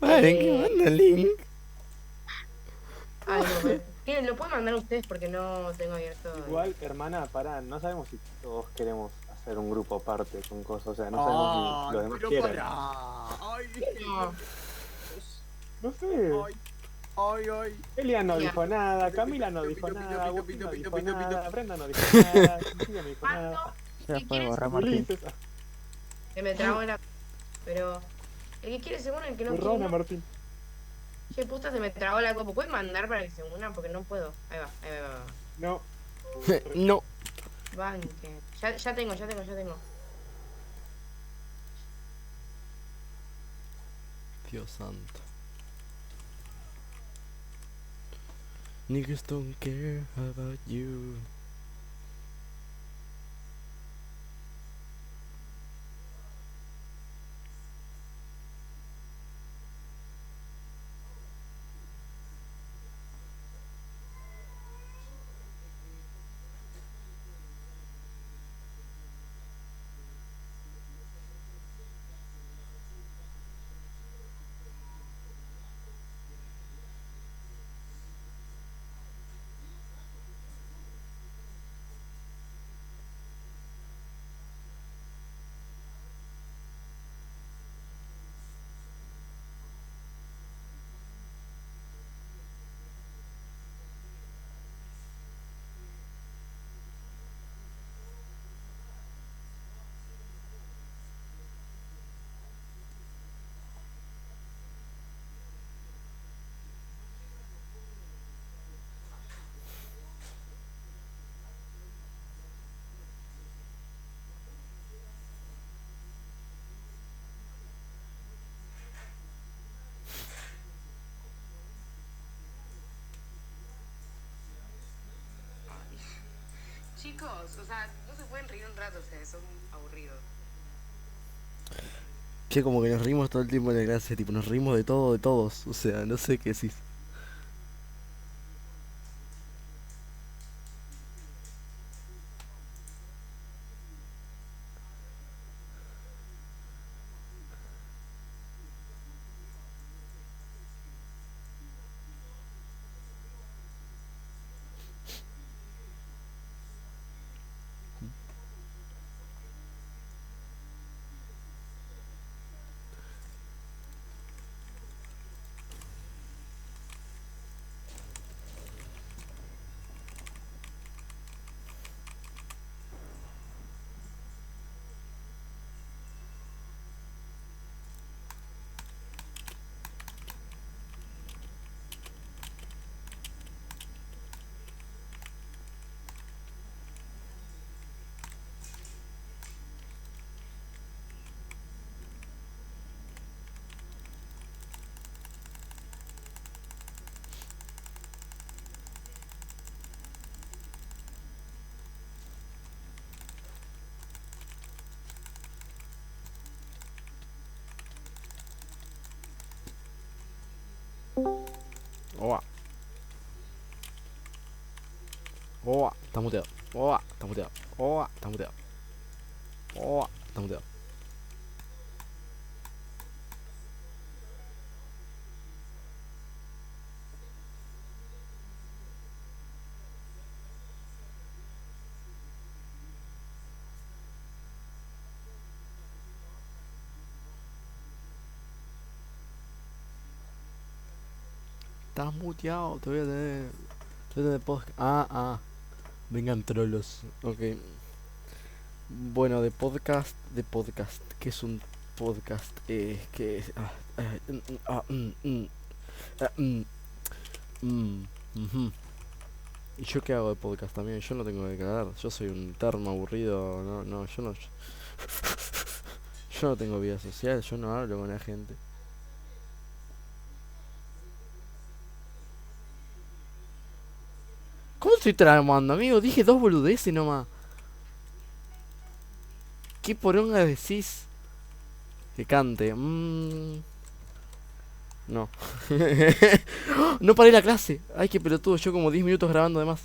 Paren que manda el link. Ay, no, miren, lo pueden mandar ustedes porque no tengo abierto Igual, hermana, pará, no sabemos si todos queremos hacer un grupo aparte con cosas. O sea, no sabemos si Ay, los demás pero quieren. pará. Ay, No, No sé. ay, ay, ay. Elia no ya. dijo nada, Pito, Camila no pito, dijo pito, nada, pito, Agustín pito, no pito, dijo pito, pito, nada, pito. Brenda no dijo nada, Cecilia no dijo nada. Ya ¿Qué fue, quieres? borra Martín. Ulises, Que me trago la. Pero. El que quiere se une, el que no quiere Rona, no. Martín. Che, puta, se me trabó la copa. ¿Pueden mandar para que se unan? Porque no puedo. Ahí va, ahí va, ahí va. No. No. Banque. Ya tengo, ya tengo, ya tengo. Dios santo. Niggas don't care about you. Chicos, o sea, no se pueden reír un rato, ustedes son aburridos. Que como que nos rimos todo el tiempo en la clase, tipo, nos rimos de todo, de todos. O sea, no sé qué decís. Oa, oa, está muteado. Oa, está muteado. Oa, está muteado. Oa, está muteado. Estás muteado, te voy a tener. Te voy a tener podcast. Vengan trolos. Ok. Bueno, de podcast. ¿Qué es un podcast? ¿Qué es? Ah, mm, ujú. ¿Y yo qué hago de podcast también? Yo no tengo que declarar. Yo soy un termo aburrido. No, no, yo no. Yo no tengo vida social. Yo no hablo con la gente. ¿Cómo estoy tramando, amigo? Dije dos boludeces nomás. ¿Qué poronga decís? Que cante. No. No paré la clase. Ay, qué pelotudo. Yo como 10 minutos grabando de más.